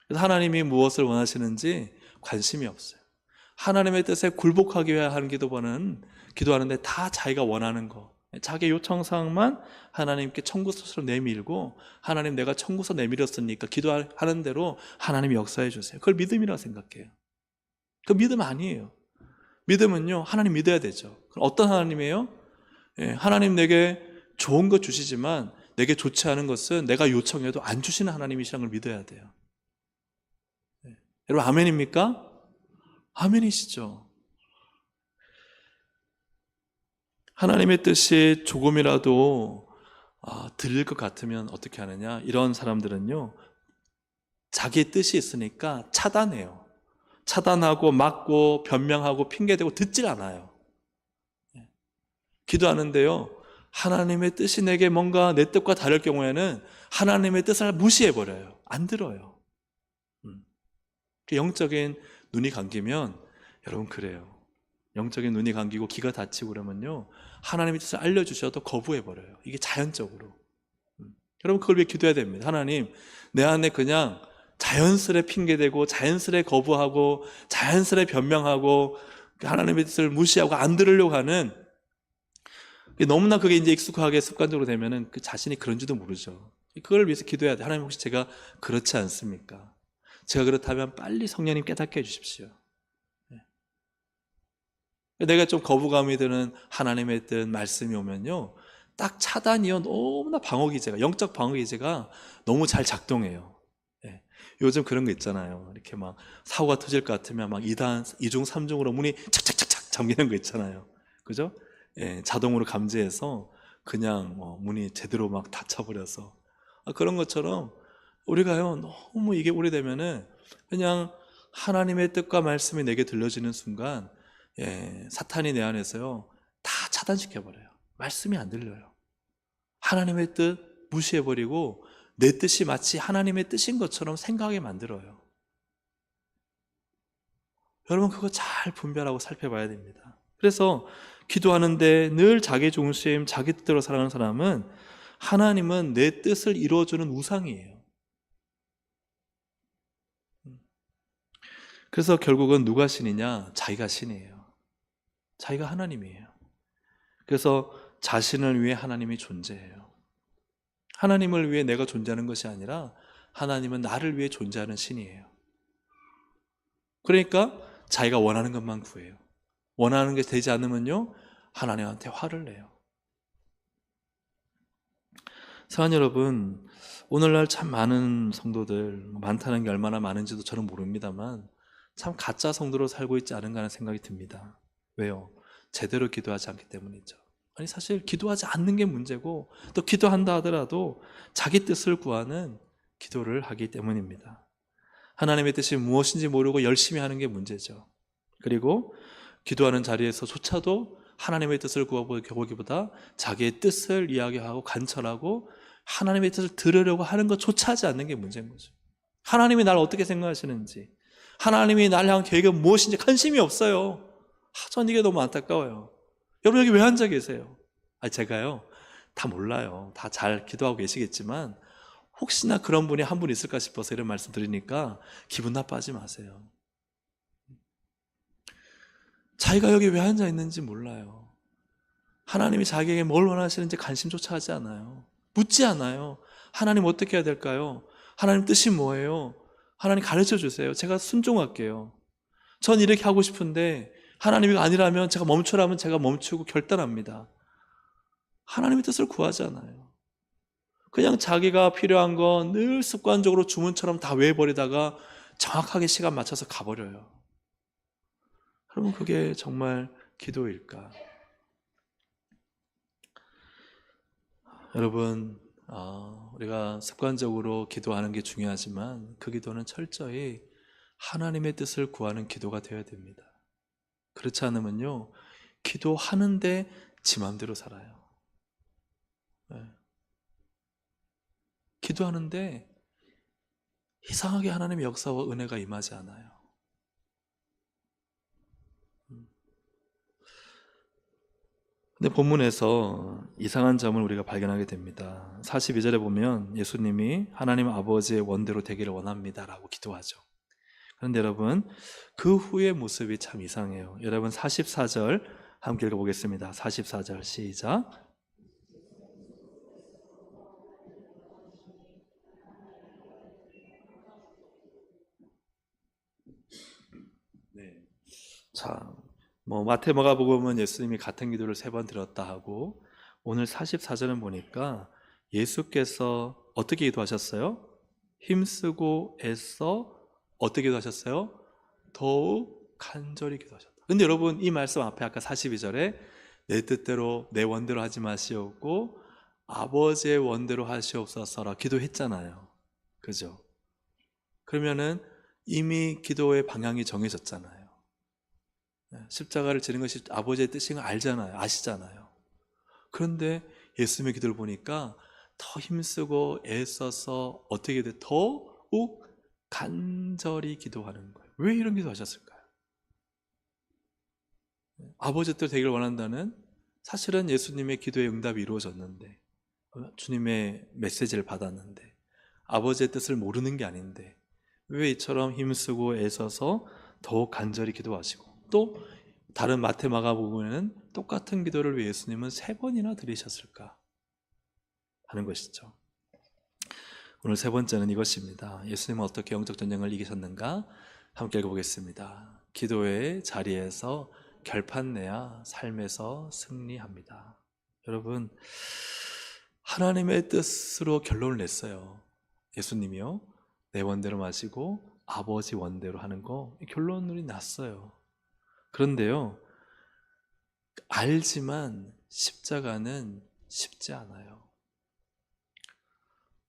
그래서 하나님이 무엇을 원하시는지 관심이 없어요. 하나님의 뜻에 굴복하기 위해 하는 기도하는데 다 자기가 원하는 거, 자기 요청사항만 하나님께 청구서처럼 내밀고, 하나님 내가 청구서 내밀었으니까 기도하는 대로 하나님이 역사해 주세요. 그걸 믿음이라고 생각해요. 그 믿음 아니에요. 믿음은요, 하나님 믿어야 되죠. 그럼 어떤 하나님이에요? 하나님 내게 좋은 것 주시지만 내게 좋지 않은 것은 내가 요청해도 안 주시는 하나님이시라는 걸 믿어야 돼요. 여러분 아멘입니까? 아멘이시죠. 하나님의 뜻이 조금이라도 들릴 것 같으면 어떻게 하느냐? 이런 사람들은요, 자기의 뜻이 있으니까 차단해요. 차단하고 막고 변명하고 핑계대고 듣질 않아요. 기도하는데요, 하나님의 뜻이 내게 뭔가 내 뜻과 다를 경우에는 하나님의 뜻을 무시해버려요. 안 들어요. 영적인 눈이 감기면, 여러분 그래요. 영적인 눈이 감기고 귀가 닫히고 그러면요, 하나님의 뜻을 알려주셔도 거부해버려요. 이게 자연적으로. 여러분 그걸 위해 기도해야 됩니다. 하나님, 내 안에 그냥 자연스레 핑계대고 자연스레 거부하고 자연스레 변명하고 하나님의 뜻을 무시하고 안 들으려고 하는, 너무나 그게 이제 익숙하게 습관적으로 되면은 그 자신이 그런지도 모르죠. 그걸 위해서 기도해야 돼. 하나님, 혹시 제가 그렇지 않습니까? 제가 그렇다면 빨리 성령님 깨닫게 해주십시오. 내가 좀 거부감이 드는 하나님의 뜻 말씀이 오면요, 딱 차단이요, 너무나 방어기제가, 영적 방어기제가 너무 잘 작동해요. 요즘 그런 거 있잖아요. 이렇게 막 사고가 터질 것 같으면 막 2단, 2중, 3중으로 문이 착착착착 잠기는 거 있잖아요. 그죠? 자동으로 감지해서 그냥 문이 제대로 막 닫혀버려서. 그런 것처럼 우리가요, 너무 이게 오래되면은 그냥 하나님의 뜻과 말씀이 내게 들려지는 순간, 사탄이 내 안에서요, 다 차단시켜버려요. 말씀이 안 들려요. 하나님의 뜻 무시해버리고 내 뜻이 마치 하나님의 뜻인 것처럼 생각하게 만들어요. 여러분 그거 잘 분별하고 살펴봐야 됩니다. 그래서 기도하는데 늘 자기 중심, 자기 뜻대로 살아가는 사람은, 하나님은 내 뜻을 이루어주는 우상이에요. 그래서 결국은 누가 신이냐? 자기가 신이에요. 자기가 하나님이에요. 그래서 자신을 위해 하나님이 존재해요. 하나님을 위해 내가 존재하는 것이 아니라 하나님은 나를 위해 존재하는 신이에요. 그러니까 자기가 원하는 것만 구해요. 원하는 게 되지 않으면요, 하나님한테 화를 내요. 사랑하는 여러분, 오늘날 참 많은 성도들, 많다는 게 얼마나 많은지도 저는 모릅니다만 참 가짜 성도로 살고 있지 않은가 하는 생각이 듭니다. 왜요? 제대로 기도하지 않기 때문이죠. 아니, 사실 기도하지 않는 게 문제고, 또 기도한다 하더라도 자기 뜻을 구하는 기도를 하기 때문입니다. 하나님의 뜻이 무엇인지 모르고 열심히 하는 게 문제죠. 그리고 기도하는 자리에서조차도 하나님의 뜻을 구하기보다 자기의 뜻을 이야기하고 관철하고 하나님의 뜻을 들으려고 하는 것조차 하지 않는 게 문제인 거죠. 하나님이 나를 어떻게 생각하시는지, 하나님이 나를 향한 계획은 무엇인지 관심이 없어요. 전 이게 너무 안타까워요. 여러분 여기 왜 앉아 계세요? 제가요, 다 몰라요. 다 잘 기도하고 계시겠지만 혹시나 그런 분이 한 분 있을까 싶어서 이런 말씀 드리니까 기분 나빠하지 마세요. 자기가 여기 왜 앉아 있는지 몰라요. 하나님이 자기에게 뭘 원하시는지 관심조차 하지 않아요. 묻지 않아요. 하나님 어떻게 해야 될까요? 하나님 뜻이 뭐예요? 하나님 가르쳐 주세요. 제가 순종할게요. 전 이렇게 하고 싶은데 하나님이 아니라면 제가 멈추라면 제가 멈추고 결단합니다. 하나님의 뜻을 구하지 않아요. 그냥 자기가 필요한 건 늘 습관적으로 주문처럼 다 외워버리다가 정확하게 시간 맞춰서 가버려요. 여러분 그게 정말 기도일까? 여러분, 우리가 습관적으로 기도하는 게 중요하지만 그 기도는 철저히 하나님의 뜻을 구하는 기도가 되어야 됩니다. 그렇지 않으면요, 기도하는데 지 맘대로 살아요. 기도하는데 이상하게 하나님의 역사와 은혜가 임하지 않아요. 근데 본문에서 이상한 점을 우리가 발견하게 됩니다. 42절에 보면 예수님이 하나님 아버지의 원대로 되기를 원합니다 라고 기도하죠. 그런데 여러분, 그 후의 모습이 참 이상해요. 여러분 44절 함께 읽어보겠습니다. 44절 시작. 네. 자, 마태 마가복음은 예수님이 같은 기도를 3번 드렸다 하고, 오늘 44절은 보니까 예수께서 어떻게 기도하셨어요? 힘쓰고 애써 어떻게 기도하셨어요? 더욱 간절히 기도하셨다. 근데 여러분 이 말씀 앞에 아까 42절에 내 뜻대로 내 원대로 하지 마시옵고 아버지의 원대로 하시옵소서라 기도했잖아요. 그죠? 그러면은 이미 기도의 방향이 정해졌잖아요. 십자가를 지는 것이 아버지의 뜻인 걸 알잖아요. 아시잖아요. 그런데 예수님의 기도를 보니까 더 힘쓰고 애써서 어떻게 돼? 더욱 간절히 기도하는 거예요. 왜 이런 기도 하셨을까요? 아버지 뜻 되기를 원한다는, 사실은 예수님의 기도의 응답이 이루어졌는데, 주님의 메시지를 받았는데 아버지의 뜻을 모르는 게 아닌데 왜 이처럼 힘쓰고 애써서 더욱 간절히 기도하시고, 또 다른 마태 마가복음에는 똑같은 기도를 왜 예수님은 3번이나 드리셨을까 하는 것이죠. 오늘 3번째는 이것입니다. 예수님은 어떻게 영적 전쟁을 이기셨는가 함께 읽어보겠습니다. 기도의 자리에서 결판내야 삶에서 승리합니다. 여러분, 하나님의 뜻으로 결론을 냈어요. 예수님이요, 내 원대로 마시고 아버지 원대로 하는 거 결론이 났어요. 그런데요, 알지만 십자가는 쉽지 않아요.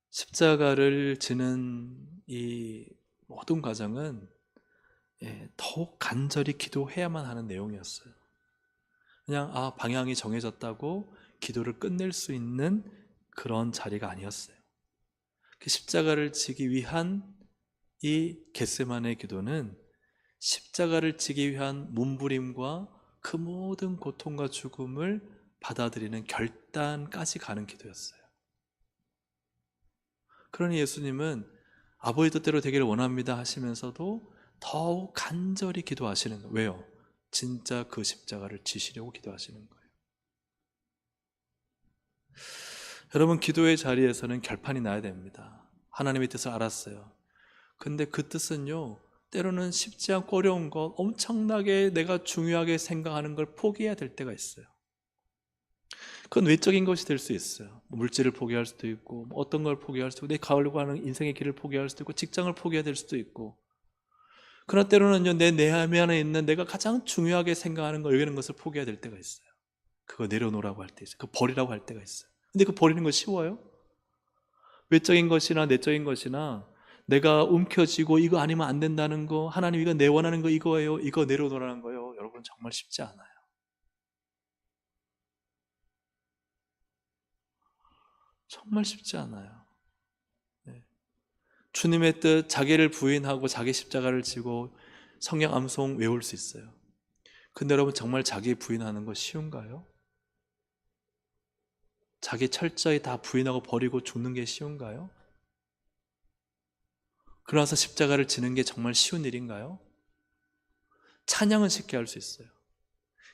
십자가를 지는 이 모든 과정은 더욱 간절히 기도해야만 하는 내용이었어요. 그냥 방향이 정해졌다고 기도를 끝낼 수 있는 그런 자리가 아니었어요. 그 십자가를 지기 위한 이 겟세마네 기도는 십자가를 지기 위한 몸부림과 그 모든 고통과 죽음을 받아들이는 결단까지 가는 기도였어요. 그러니 예수님은 아버지 뜻대로 되기를 원합니다 하시면서도 더욱 간절히 기도하시는 거예요. 왜요? 진짜 그 십자가를 지시려고 기도하시는 거예요. 여러분, 기도의 자리에서는 결판이 나야 됩니다. 하나님의 뜻을 알았어요. 근데 그 뜻은요, 때로는 쉽지 않고 어려운 것, 엄청나게 내가 중요하게 생각하는 걸 포기해야 될 때가 있어요. 그건 외적인 것이 될 수 있어요. 물질을 포기할 수도 있고, 어떤 걸 포기할 수도 있고, 내 가려고 하는 인생의 길을 포기할 수도 있고, 직장을 포기해야 될 수도 있고. 그러나 때로는요, 내 안에 있는 내가 가장 중요하게 생각하는 걸, 여기는 것을 포기해야 될 때가 있어요. 그거 내려놓으라고 할 때 있어요. 그거 버리라고 할 때가 있어요. 근데 그 버리는 거 쉬워요? 외적인 것이나 내적인 것이나 내가 움켜쥐고 이거 아니면 안 된다는 거, 하나님 이거 내 원하는 거 이거예요, 이거 내려놓으라는 거예요. 여러분, 정말 쉽지 않아요. 정말 쉽지 않아요. 네. 주님의 뜻, 자기를 부인하고 자기 십자가를 지고 성령 암송 외울 수 있어요. 근데 여러분, 정말 자기 부인하는 거 쉬운가요? 자기 철저히 다 부인하고 버리고 죽는 게 쉬운가요? 그러나서 십자가를 지는 게 정말 쉬운 일인가요? 찬양은 쉽게 할 수 있어요.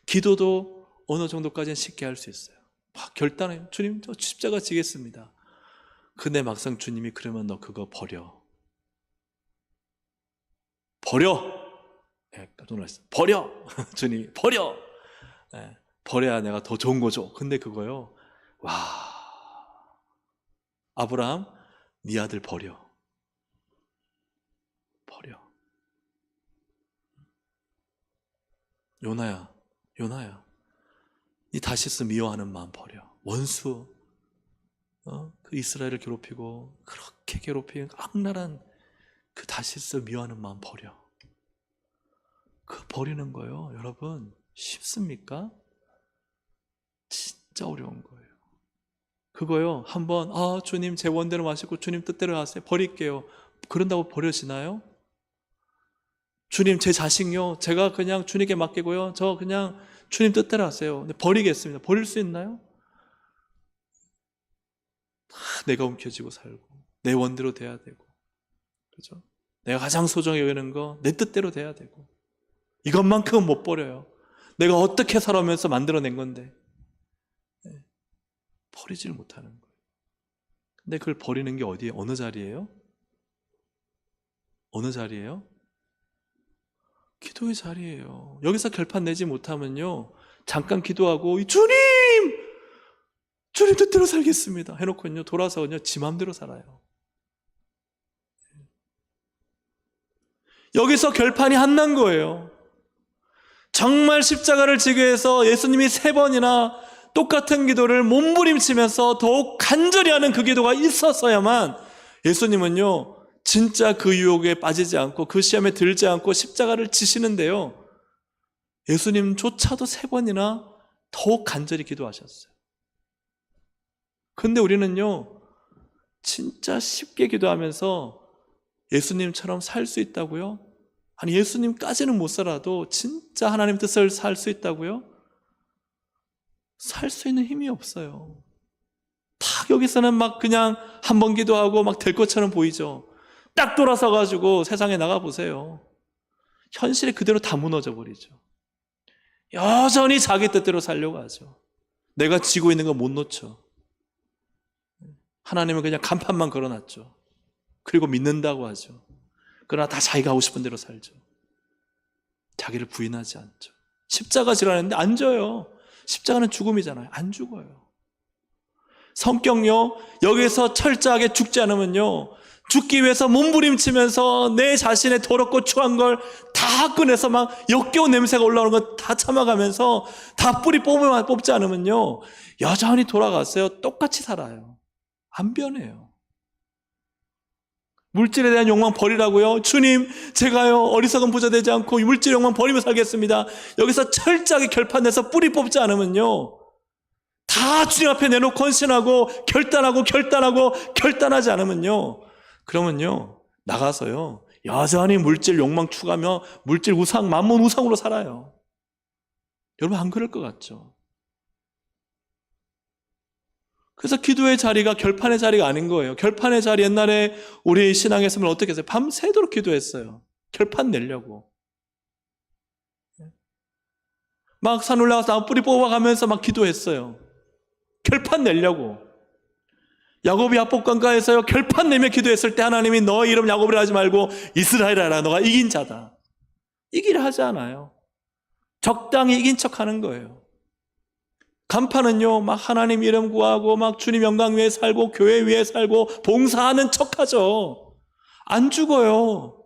기도도 어느 정도까지는 쉽게 할 수 있어요. 막 결단해요. 주님, 저 십자가 지겠습니다. 근데 막상 주님이 그러면 너 그거 버려. 깜짝 놀랐어요. 버려. 주님이 버려. 버려야 내가 더 좋은 거죠. 근데 그거요, 와, 아브라함, 네 아들 버려. 요나야, 네 다시스 미워하는 마음 버려. 원수, 그 이스라엘을 괴롭히고 그렇게 괴롭히는 악랄한 그 다시스 미워하는 마음 버려. 그 버리는 거요, 여러분, 쉽습니까? 진짜 어려운 거예요. 그거요, 한번 주님 제 원대로 마시고 주님 뜻대로 하세요, 버릴게요. 그런다고 버려지나요? 주님 제 자식요, 제가 그냥 주님께 맡기고요, 저 그냥 주님 뜻대로 하세요. 근데 버리겠습니다. 버릴 수 있나요? 내가 움켜쥐고 살고 내 원대로 돼야 되고, 그죠? 내가 가장 소중히 여기는 거 내 뜻대로 돼야 되고, 이것만큼은 못 버려요. 내가 어떻게 살아오면서 만들어낸 건데 버리질 못하는 거예요. 근데 그걸 버리는 게 어디에, 어느 자리예요? 어느 자리예요? 기도의 자리예요. 여기서 결판 내지 못하면요, 잠깐 기도하고 주님 뜻대로 살겠습니다 해놓고요, 돌아서요 지 맘대로 살아요. 여기서 결판이 안 난 거예요. 정말 십자가를 지기 위해서 예수님이 3번이나 똑같은 기도를 몸부림치면서 더욱 간절히 하는 그 기도가 있었어야만 예수님은요 진짜 그 유혹에 빠지지 않고 그 시험에 들지 않고 십자가를 지시는데요, 예수님조차도 3번이나 더욱 간절히 기도하셨어요. 근데 우리는요 진짜 쉽게 기도하면서 예수님처럼 살 수 있다고요? 아니, 예수님까지는 못 살아도 진짜 하나님 뜻을 살 수 있다고요? 살 수 있는 힘이 없어요. 딱 여기서는 막 그냥 한 번 기도하고 막 될 것처럼 보이죠. 딱 돌아서 가지고 세상에 나가 보세요. 현실이 그대로 다 무너져 버리죠. 여전히 자기 뜻대로 살려고 하죠. 내가 지고 있는 거 못 놓죠. 하나님은 그냥 간판만 걸어놨죠. 그리고 믿는다고 하죠. 그러나 다 자기가 하고 싶은 대로 살죠. 자기를 부인하지 않죠. 십자가 지라는데 안 져요. 십자가는 죽음이잖아요. 안 죽어요. 성격요, 여기서 철저하게 죽지 않으면요, 죽기 위해서 몸부림치면서 내 자신의 더럽고 추한 걸 다 꺼내서 막 역겨운 냄새가 올라오는 거 다 참아가면서 다 뿌리 뽑지 않으면요, 여전히 돌아갔어요. 똑같이 살아요. 안 변해요. 물질에 대한 욕망 버리라고요? 주님, 제가요 어리석은 부자 되지 않고 물질 욕망 버리며 살겠습니다. 여기서 철저하게 결판내서 뿌리 뽑지 않으면요, 다 주님 앞에 내놓고 헌신하고 결단하지 않으면요, 그러면요 나가서요 여전히 물질 욕망 추구하며 물질 우상, 만몬 우상으로 살아요. 여러분 안 그럴 것 같죠? 그래서 기도의 자리가 결판의 자리가 아닌 거예요. 결판의 자리, 옛날에 우리 신앙에서는 어떻게 했어요? 밤새도록 기도했어요. 결판 내려고. 막 산 올라가서 나무 뿌리 뽑아가면서 막 기도했어요. 결판 내려고. 야곱이 야복강가에서요 결판 내며 기도했을 때 하나님이 너 이름 야곱이라 하지 말고 이스라엘이라, 너가 이긴 자다. 이기려 하지 않아요. 적당히 이긴 척하는 거예요. 간판은요 막 하나님 이름 구하고 막 주님 영광 위에 살고 교회 위에 살고 봉사하는 척하죠. 안 죽어요.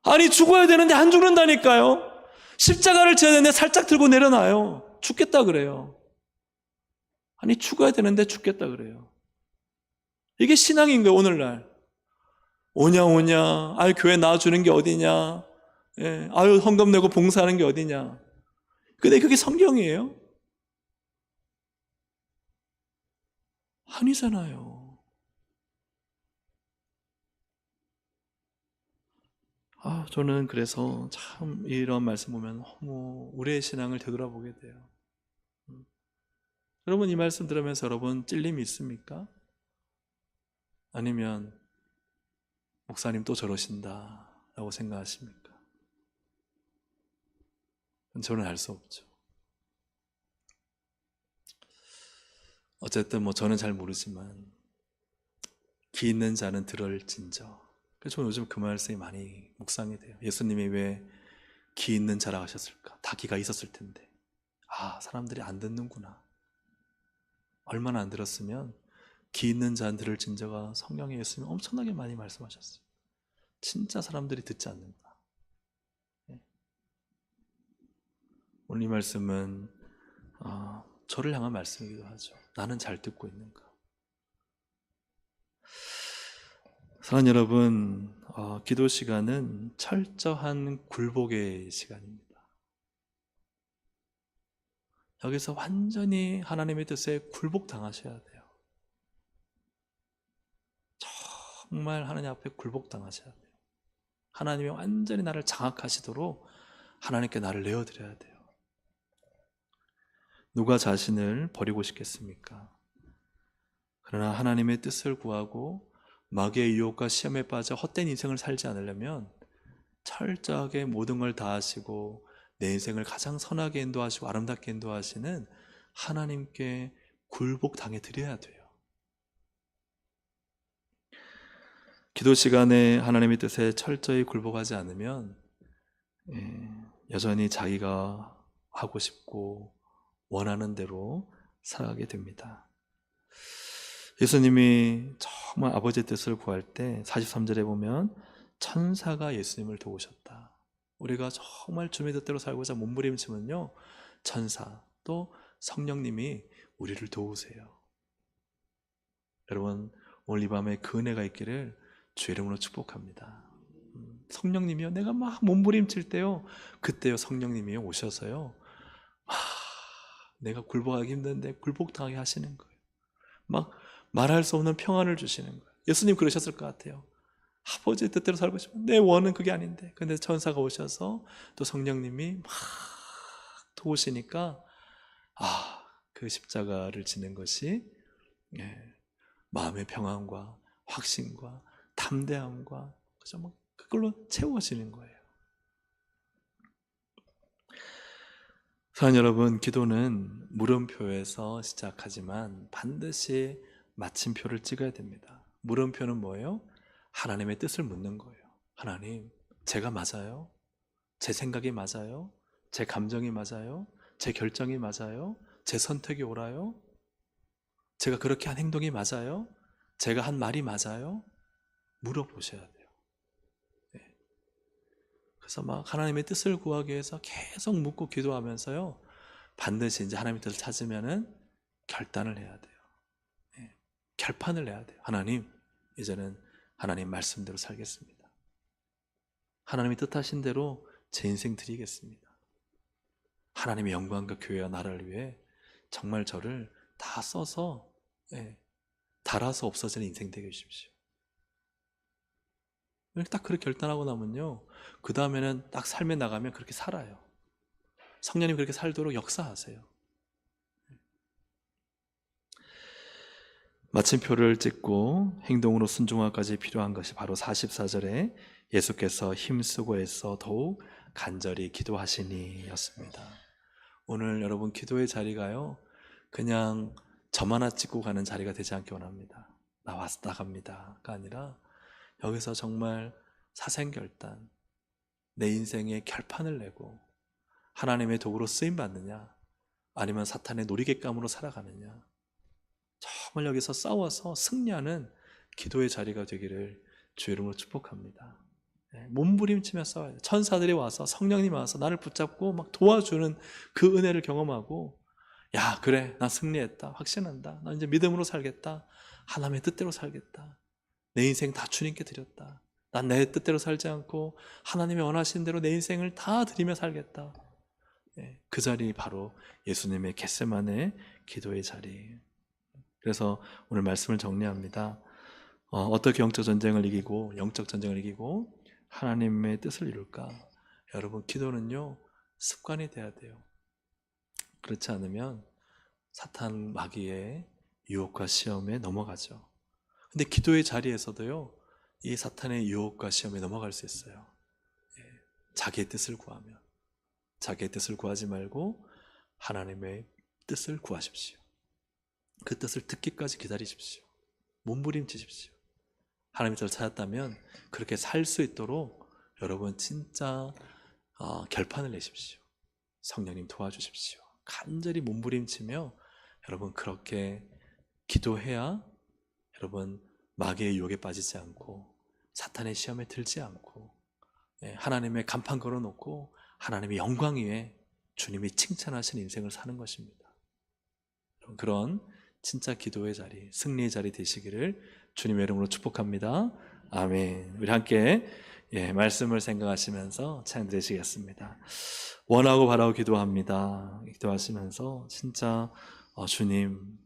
아니, 죽어야 되는데 안 죽는다니까요. 십자가를 져야 되는데 살짝 들고 내려놔요. 죽겠다 그래요. 아니, 죽어야 되는데 죽겠다 그래요. 이게 신앙인 거예요. 오늘날 오냐 아유 교회 나와주는 게 어디냐, 예, 아유 헌금 내고 봉사하는 게 어디냐. 근데 그게 성경이에요? 아니잖아요. 저는 그래서 참 이런 말씀 보면 너무 우리의 신앙을 되돌아보게 돼요. 여러분, 이 말씀 들으면서 여러분 찔림이 있습니까? 아니면 목사님 또 저러신다 라고 생각하십니까? 저는 알 수 없죠. 어쨌든 저는 잘 모르지만 기 있는 자는 들을진저. 그래서 저는 요즘 그 말씀이 많이 묵상이 돼요. 예수님이 왜 기 있는 자라 하셨을까? 다 기가 있었을 텐데. 사람들이 안 듣는구나. 얼마나 안 들었으면 기 있는 자는 들을진저가 성경에 예수님이 엄청나게 많이 말씀하셨어요. 진짜 사람들이 듣지 않는다. 오늘 이 말씀은 저를 향한 말씀이기도 하죠. 나는 잘 듣고 있는가? 사랑하는 여러분, 기도 시간은 철저한 굴복의 시간입니다. 여기서 완전히 하나님의 뜻에 굴복당하셔야 돼요. 정말 하나님 앞에 굴복당하셔야 돼요. 하나님이 완전히 나를 장악하시도록 하나님께 나를 내어드려야 돼요. 누가 자신을 버리고 싶겠습니까? 그러나 하나님의 뜻을 구하고 마귀의 유혹과 시험에 빠져 헛된 인생을 살지 않으려면 철저하게 모든 걸 다하시고 내 인생을 가장 선하게 인도하시고 아름답게 인도하시는 하나님께 굴복당해 드려야 돼요. 기도 시간에 하나님의 뜻에 철저히 굴복하지 않으면 여전히 자기가 하고 싶고 원하는 대로 살아가게 됩니다. 예수님이 정말 아버지의 뜻을 구할 때 43절에 보면 천사가 예수님을 도우셨다. 우리가 정말 주님의 뜻대로 살고자 몸부림치면요, 천사 또 성령님이 우리를 도우세요. 여러분, 오늘 이 밤에 그 은혜가 있기를 주의 이름으로 축복합니다. 성령님이요, 내가 막 몸부림칠 때요, 그때요 성령님이 오셔서요, 내가 굴복하기 힘든데 굴복당하게 하시는 거예요. 막 말할 수 없는 평안을 주시는 거예요. 예수님 그러셨을 것 같아요. 아버지의 뜻대로 살고 싶으면 내 원은 그게 아닌데, 근데 천사가 오셔서 또 성령님이 막 도우시니까 그 십자가를 지는 것이 마음의 평안과 확신과 담대함과 그걸로 채워지는 거예요. 사랑하는 여러분, 기도는 물음표에서 시작하지만 반드시 마침표를 찍어야 됩니다. 물음표는 뭐예요? 하나님의 뜻을 묻는 거예요. 하나님, 제가 맞아요? 제 생각이 맞아요? 제 감정이 맞아요? 제 결정이 맞아요? 제 선택이 옳아요? 제가 그렇게 한 행동이 맞아요? 제가 한 말이 맞아요? 물어보셔야 돼요. 그래서 막 하나님의 뜻을 구하기 위해서 계속 묻고 기도하면서요, 반드시 이제 하나님의 뜻을 찾으면은 결단을 해야 돼요. 결판을 내야 돼요. 하나님, 이제는 하나님 말씀대로 살겠습니다. 하나님이 뜻하신 대로 제 인생 드리겠습니다. 하나님의 영광과 교회와 나라를 위해 정말 저를 다 써서 달아서 없어지는 인생 되게 해주십시오. 딱 그렇게 결단하고 나면요, 그 다음에는 딱 삶에 나가면 그렇게 살아요. 성령님 그렇게 살도록 역사하세요. 마침표를 찍고 행동으로 순종하기까지 필요한 것이 바로 44절에 예수께서 힘쓰고 애써 더욱 간절히 기도하시니 였습니다. 오늘 여러분 기도의 자리가요, 그냥 점 하나 찍고 가는 자리가 되지 않기 원합니다. 나 왔다 갑니다가 아니라 여기서 정말 사생결단, 내 인생의 결판을 내고 하나님의 도구로 쓰임받느냐, 아니면 사탄의 놀이객감으로 살아가느냐, 정말 여기서 싸워서 승리하는 기도의 자리가 되기를 주의 이름으로 축복합니다. 몸부림치며 싸워야 돼요. 천사들이 와서, 성령님이 와서 나를 붙잡고 막 도와주는 그 은혜를 경험하고, 야, 그래, 나 승리했다, 확신한다, 나 이제 믿음으로 살겠다, 하나님의 뜻대로 살겠다, 내 인생 다 주님께 드렸다, 난 내 뜻대로 살지 않고 하나님이 원하신 대로 내 인생을 다 드리며 살겠다. 그 자리 바로 예수님의 겟세마네 기도의 자리. 그래서 오늘 말씀을 정리합니다. 어떻게 영적 전쟁을 이기고 영적 전쟁을 이기고 하나님의 뜻을 이룰까? 여러분, 기도는요, 습관이 돼야 돼요. 그렇지 않으면 사탄 마귀의 유혹과 시험에 넘어가죠. 근데 기도의 자리에서도요, 이 사탄의 유혹과 시험에 넘어갈 수 있어요. 자기의 뜻을 구하면. 자기의 뜻을 구하지 말고 하나님의 뜻을 구하십시오. 그 뜻을 듣기까지 기다리십시오. 몸부림치십시오. 하나님의 뜻을 찾았다면 그렇게 살 수 있도록 여러분 진짜 결판을 내십시오. 성령님 도와주십시오. 간절히 몸부림치며 여러분 그렇게 기도해야 여러분 마귀의 유혹에 빠지지 않고 사탄의 시험에 들지 않고 하나님의 간판 걸어놓고 하나님의 영광 위에 주님이 칭찬하신 인생을 사는 것입니다. 그런 진짜 기도의 자리, 승리의 자리 되시기를 주님의 이름으로 축복합니다. 아멘. 우리 함께 말씀을 생각하시면서 찬양 드리시겠습니다. 원하고 바라고 기도합니다. 기도하시면서 진짜 주님,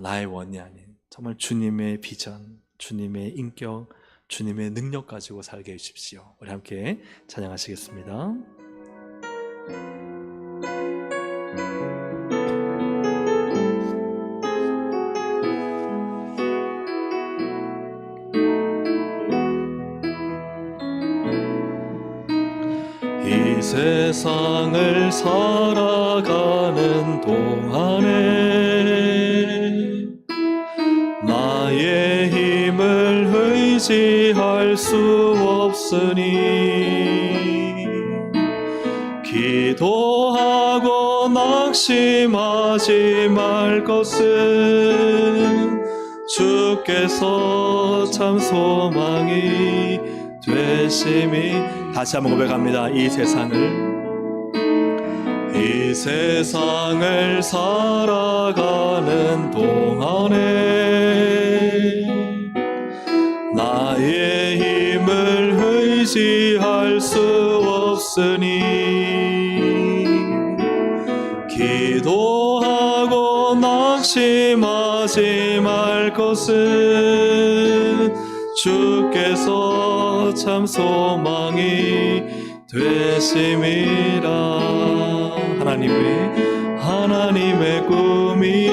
나의 원이 아닌 정말 주님의 비전, 주님의 인격, 주님의 능력 가지고 살게 해주십시오. 우리 함께 찬양하시겠습니다. 이 세상을 살아가는 동안에 나의 힘을 의지할 수 없으니 기도하고 낙심하지 말 것은 주께서 참 소망이 되심이. 다시 한번 고백합니다. 이 이 세상을 살아가는 동안에 나의 힘을 의지할 수 없으니 기도하고 낙심하지 말 것은 주께서 참 소망이 되심이라. 하나님의 꿈이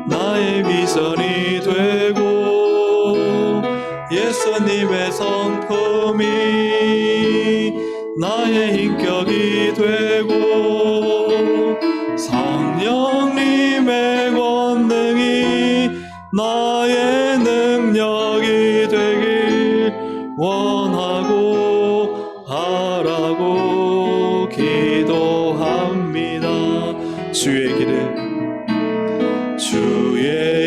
나의 비전이 되고 예수님의 성품이 나의 인격이 되고 성령님의 권능이 나의 능력이 되길 원하고 바라고 기도합니다. 주의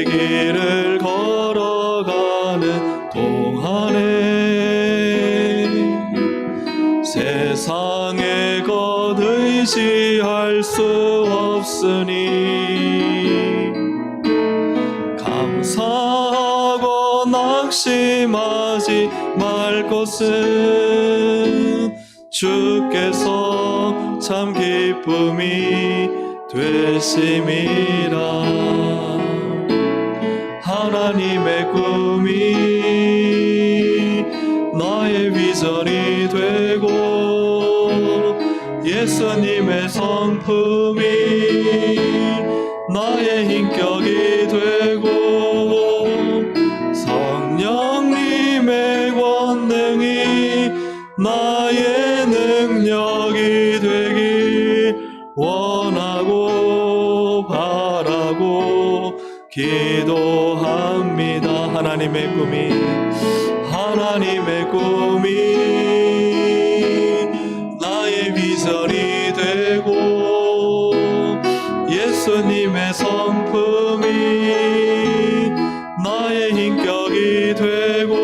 길을 걸어가는 동안에 세상의 것 의지할 수 없으니 감사하고 낙심하지 말 것은 주께서 참 기쁨이 되심이라. 하나님의 꿈이 나의 비전이 되고 예수님의 성품이 나의 인격이 되고 성령님의 권능이 나의 능력이 되길 원하고 바라고 기도합니다. 하나님의 꿈이 나의 비전이 되고 예수님의 성품이 나의 인격이 되고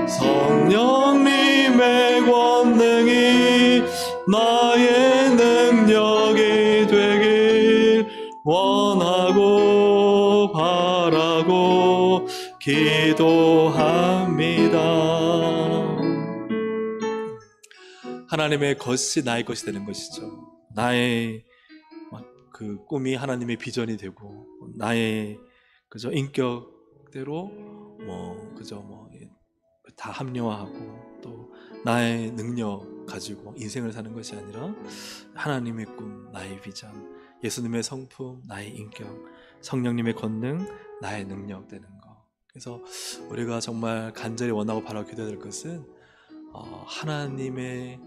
성령님의 권능이 나의 능력이 되길 원하고 바라고 기도합니다. 하나님의 것이 나의 것이 되는 것이죠. 나의 그 꿈이 하나님의 비전이 되고 나의 그저 인격대로 다 합리화하고 또 나의 능력 가지고 인생을 사는 것이 아니라 하나님의 꿈, 나의 비전, 예수님의 성품, 나의 인격, 성령님의 권능, 나의 능력 되는 것. 그래서 우리가 정말 간절히 원하고 바라고 기도해야 될 것은 하나님의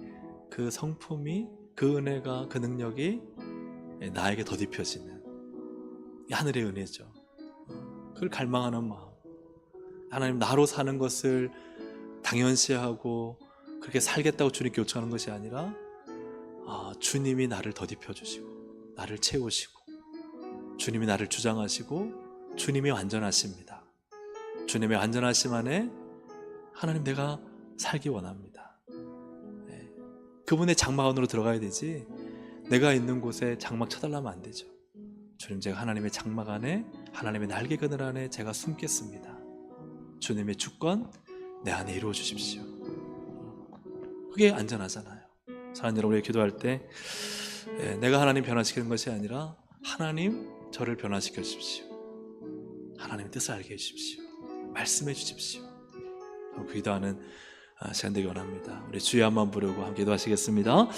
그 성품이, 그 은혜가, 그 능력이 나에게 더딥혀지는 하늘의 은혜죠. 그걸 갈망하는 마음. 하나님, 나로 사는 것을 당연시하고 그렇게 살겠다고 주님께 요청하는 것이 아니라 주님이 나를 더딥혀 주시고 나를 채우시고 주님이 나를 주장하시고 주님이 완전하십니다. 주님의 완전하심 안에 하나님, 내가 살기 원합니다. 그분의 장막 안으로 들어가야 되지 내가 있는 곳에 장막 쳐달라면 안 되죠. 주님, 제가 하나님의 장막 안에, 하나님의 날개 그늘 안에 제가 숨겠습니다. 주님의 주권 내 안에 이루어 주십시오. 그게 안전하잖아요. 사랑하는 여러분, 우리가 기도할 때 내가 하나님 변화시키는 것이 아니라 하나님 저를 변화시켜 주십시오. 하나님의 뜻을 알게 해주십시오. 말씀해 주십시오. 그 기도하는 시간 되기 원합니다. 우리 주여 한번 부르고 함께 기도하시겠습니다.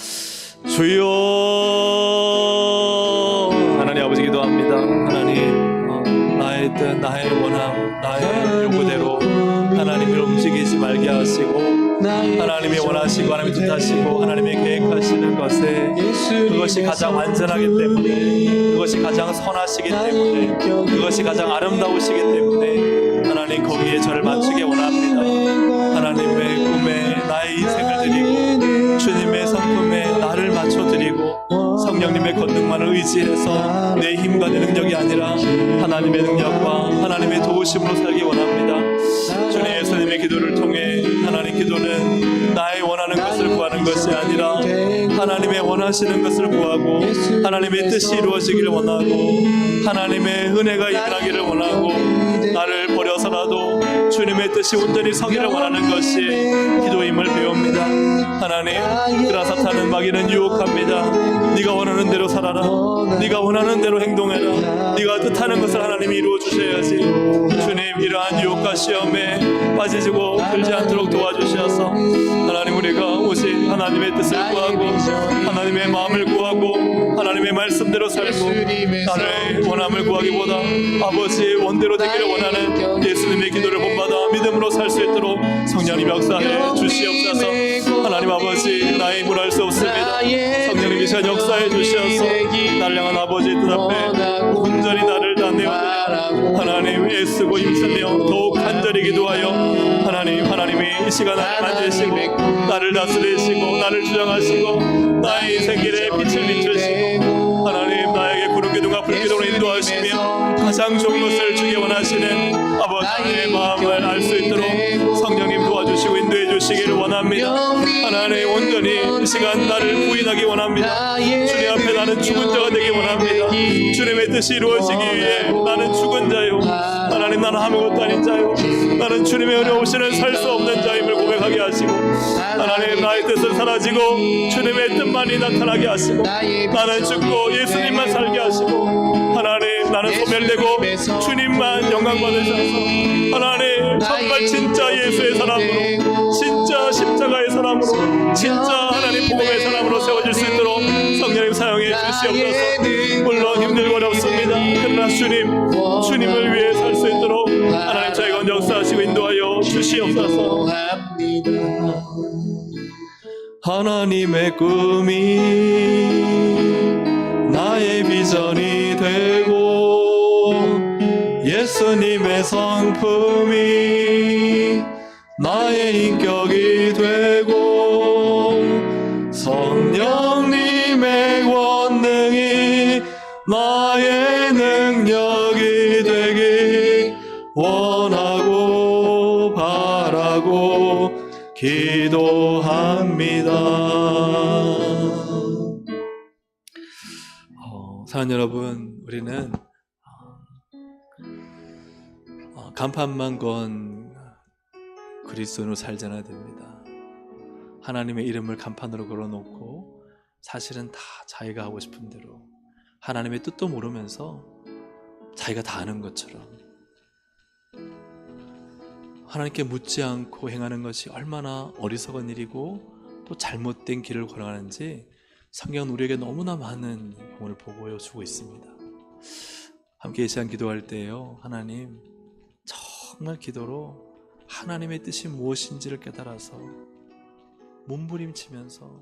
주여. 하나님 아버지 기도합니다. 하나님, 나의 뜻, 나의 원함, 나의 요구대로 하나님을 움직이지 말게 하시고 하나님이 원하시고 하나님이 뜻하시고 하나님이 계획하시는 것에 그것이 가장 완전하기 때문에, 그것이 가장 선하시기 때문에, 그것이 가장 아름다우시기 때문에 하나님 거기에 저를 맞추게 원합니다. 하나님의 꿈에 나의 인생을 드리고 주님의 성품에 나를 맞춰드리고 성령님의 권능만을 의지해서 내 힘과 내 능력이 아니라 하나님의 능력과 하나님의 도우심으로 살기 원합니다. 주님, 예수님의 기도를 통해 하나님, 기도는 나의 원하는 것을 구하는 것이 아니라 하나님의 원하시는 것을 구하고 하나님의 뜻이 이루어지기를 원하고 하나님의 은혜가 일어나기를 원하고 나를 버려서라도 주님의 뜻이 온전히 서기를 원하는 것이 기도임을 배웁니다. 하나님, 그러나 사탄은 마귀는 유혹합니다. 네가 원하는 대로 살아라. 네가 원하는 대로 행동해라. 네가 뜻하는 것을 하나님이 이루어 주셔야지. 주님, 이러한 유혹과 시험에 빠지고 들지 않도록 도와주셔서 하나님, 우리가 오직 하나님의 뜻을 구하고 하나님의 마음을 구하고 하나님의 말씀대로 살고 나를 원함을 구하기보다 아버지의 원대로 되기를 원하는 예수님의 기도를 본받아 믿음으로 살 수 있도록 성령님 역사해 주시옵소서. 하나님 아버지, 나의 힘으로 할 수 없습니다. 성령님이 시간 역사해 주셔서 나를 향한 아버지의 뜻 앞에 온전히 나를 다 내어드려 하나님 애쓰고 힘쓰며 더욱 간절히 기도하여 하나님이 이 시간 나를 만지시고 나를 다스리시고 나를 주장하시고 나의 인생길에 빛을 비추시고 하나님 나에게 구름 기둥과 불 기둥으로 인도하시며 가장 좋은 것을 주기 원하시는 아버지의 마음을 알 수 있도록 성령님 도와주시고 인도해 주시기를 원합니다. 하나님, 온전히 이 시간 나를 부인하기 원합니다. 주님 앞에 나는 죽은 자가 되기 원합니다. 주님의 뜻이 이루어지기 위해 나는 죽은 자요, 하나님 나는 아무것도 아닌 자요, 나는 주님의 은혜 없이는 살 수 없는 자임을 고백하게 하시고 하나님, 나의 뜻은 사라지고 주님의 뜻만이 나타나게 하시고 나는 죽고 예수님만 살게 하시고 하나님, 나는 소멸되고 주님만 영광 받으셔서 하나님, 정말 진짜 예수의 사람으로, 진짜 십자가의 사람으로, 진짜 하나님 복음의 사람으로 세워질 수 있도록 성령님 사용해 주시옵소서. 물론 힘들고 어렵습니다. 그러나 주님을 위해 살 수 있도록 하나님 저희가 역사하시고 인도하여 주시옵소서. 하나님의 꿈이 나의 비전이 되고 예수님의 성품이 나의 인격이 되고 성령님의 권능이 나의 능력이 되기 원하고 바라고 기도합니다. 사랑하는 여러분, 우리는 간판만 건 그리스도인으로 살지 않아야 됩니다. 하나님의 이름을 간판으로 걸어놓고 사실은 다 자기가 하고 싶은 대로 하나님의 뜻도 모르면서 자기가 다 아는 것처럼 하나님께 묻지 않고 행하는 것이 얼마나 어리석은 일이고 또 잘못된 길을 걸어가는지 성경은 우리에게 너무나 많은 경험을 보여주고 있습니다. 함께 이 시간 기도할 때요, 하나님 정말 기도로 하나님의 뜻이 무엇인지를 깨달아서 몸부림치면서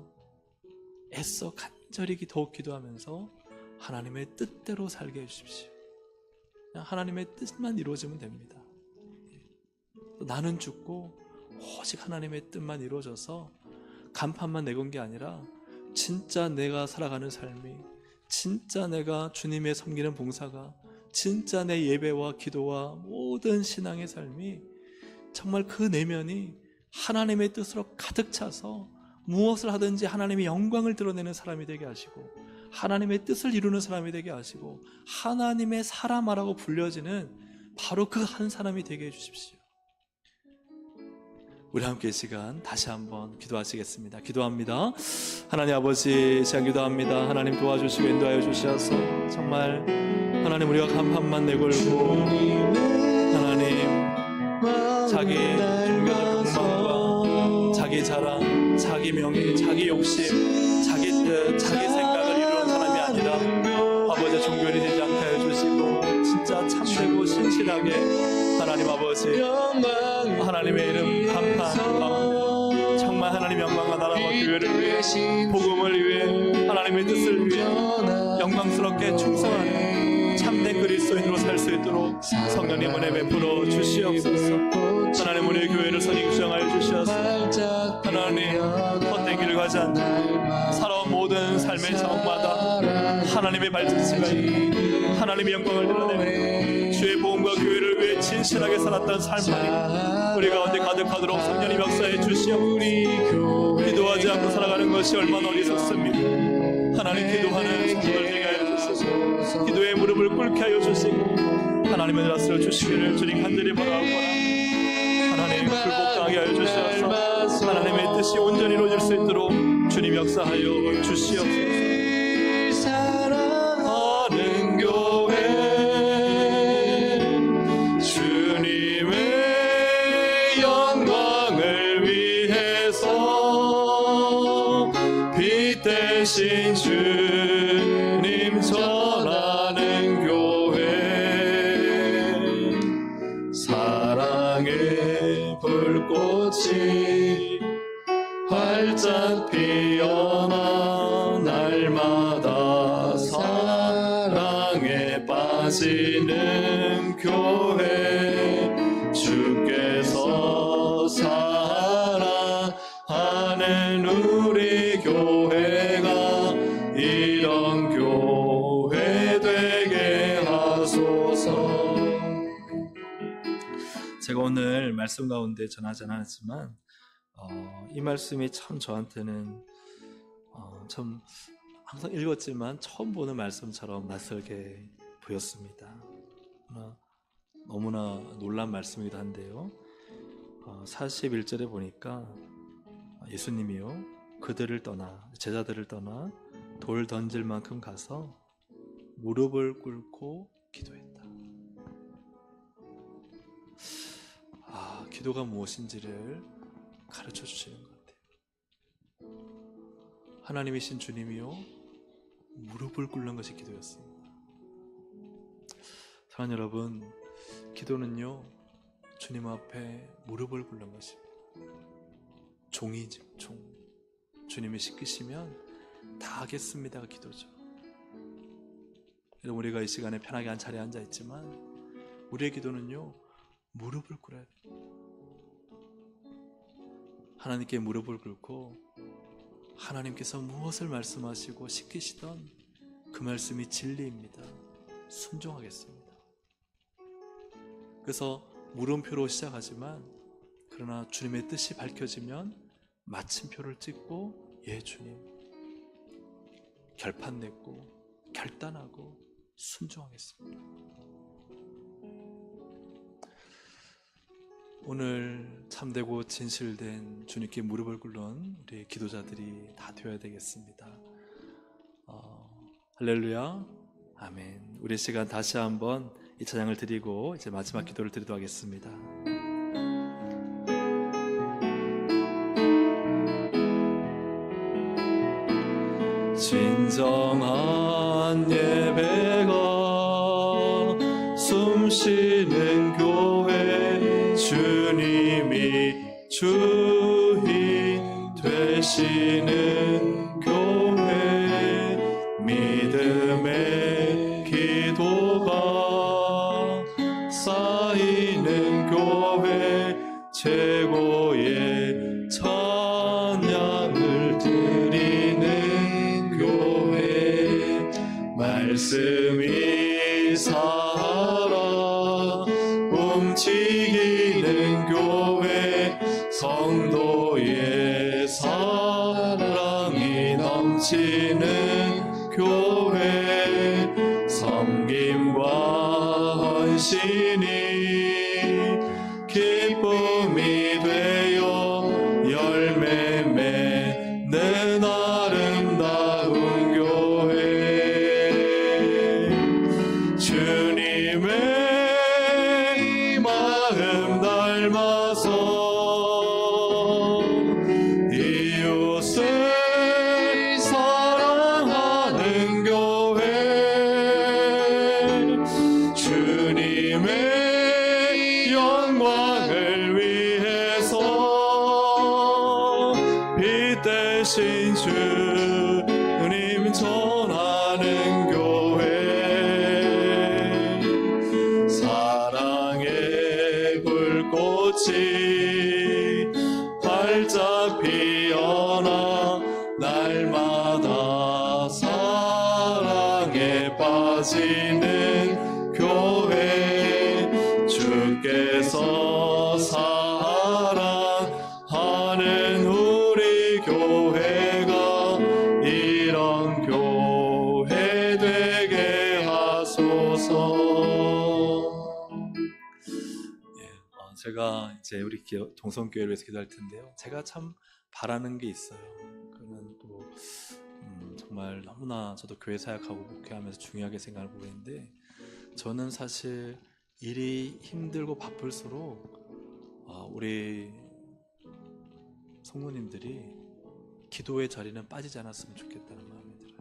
애써 간절히 더욱 기도하면서 하나님의 뜻대로 살게 해주십시오. 그냥 하나님의 뜻만 이루어지면 됩니다. 나는 죽고 오직 하나님의 뜻만 이루어져서 간판만 내건 게 아니라 진짜 내가 살아가는 삶이, 진짜 내가 주님의 섬기는 봉사가, 진짜 내 예배와 기도와 모든 신앙의 삶이 정말 그 내면이 하나님의 뜻으로 가득 차서 무엇을 하든지 하나님의 영광을 드러내는 사람이 되게 하시고 하나님의 뜻을 이루는 사람이 되게 하시고 하나님의 사람이라고 불려지는 바로 그 한 사람이 되게 해주십시오. 우리 함께 이 시간 다시 한번 기도하시겠습니다. 기도합니다. 하나님 아버지, 시간 기도합니다. 하나님 도와주시고 인도하여 주셔서 정말 하나님, 우리가 간판만 내걸고 하나님 자기 종교적 욕망과 자기 자랑, 자기 명예, 자기 욕심, 자기 뜻, 자기 생각을 이루는 사람이 아니라 아버지의 종교인이 되지 않게 해주시고 진짜 참되고 신실하게 하나님 아버지 하나님의 이름 간판 정말 하나님 영광과 나라와 교회를 위해, 복음을 위해, 하나님의 뜻을 위해 영광스럽게 충성하는 참된 그리스도인으로 살 수 있도록 성령님 은혜 베풀어 주시옵소서. 하나님, 우리의 교회를 선히 구성하여 주시옵소서. 하나님, 헛된 길을 가지 않는 살아온 모든 삶의 자원마다 하나님의 발자취가 있고 하나님의 영광을 드러내는 주의 복음과 교회를 위해 진실하게 살았던 삶이 우리 가운데 가득하도록 성령님 역사해 주시옵소서. 기도하지 않고 살아가는 것이 얼마나 어리석습니까. 하나님 기도하는 성도들 되게 하여 주시고 기도에 무릎을 꿇게 하여 주시고 하나님의 나스를 주시기를 주님 간절히 바라옵거나 하나님 불복당하게 하여 주시옵소서. 하나님의 뜻이 온전히 이루어질 수 있도록 주님 역사하여 주시옵소서. 사랑하는 교회 주님의 영광을 위해서 빛 대신 주님 전하는 교회 사랑의 불꽃이 활짝 피어나 날마다 사랑에 빠지는 교회 주께서 사랑하는 우리 교회가 이런 교회 되게 하소서. 제가 오늘 말씀 가운데 전하지 않았지만 이 말씀이 참 저한테는 참 항상 읽었지만 처음 보는 말씀처럼 낯설게 보였습니다. 너무나 놀란 말씀이기도 한데요. 41절에 보니까 예수님이요 그들을 떠나 제자들을 떠나 돌 던질 만큼 가서 무릎을 꿇고 기도했다. 기도가 무엇인지를 가르쳐 주시는 것 같아요. 하나님이신 주님이요 무릎을 꿇는 것이 기도였습니다. 사랑하는 여러분, 기도는요 주님 앞에 무릎을 꿇는 것입니다. 종이 종 주님이 시키시면 다 하겠습니다가 기도죠. 여러분, 우리가 이 시간에 편하게 한 자리에 앉아 있지만 우리의 기도는요 무릎을 꿇어야 돼요. 하나님께 무릎을 꿇고 하나님께서 무엇을 말씀하시고 시키시던 그 말씀이 진리입니다. 순종하겠습니다. 그래서 물음표로 시작하지만 그러나 주님의 뜻이 밝혀지면 마침표를 찍고 예 주님 결판 맺고 결단하고 순종하겠습니다. 오늘 참되고 진실된 주님께 무릎을 꿇는 우리 기도자들이 다 되어야 되겠습니다. 할렐루야, 아멘. 우리 시간 다시 한번 이 찬양을 드리고 이제 마지막 기도를 드리도록 하겠습니다. 진정한 예배가 숨쉬는 교회 주님이 주인 되시는 교회 믿음의 기도가 쌓이는 교회 최고의 찬양을 드리는 교회 말씀이 살아 움직이는 교회 성도의 사랑이 넘치는 교회 섬김과 헌신이 기쁨이 되어 열매 맺는 아름다운 교회 주님의 마음 닮아서 이웃을 사랑하는 교회 주님의 영광을 위해서 빛 대신 주님 전하는 교회 사랑의 불꽃이 활짝 피어나 날마다 사랑에 빠지는 교회 성령 교회 되게 하소서. 제가 이제 우리 동성교회를 위해서 기도할 텐데요. 제가 참 바라는 게 있어요. 그러면 또 정말 너무나 저도 교회 사역하고 목회하면서 중요하게 생각을 보고 있는데, 저는 사실 일이 힘들고 바쁠수록 우리 성도님들이 기도의 자리는 빠지지 않았으면 좋겠다는 마음이 들어요.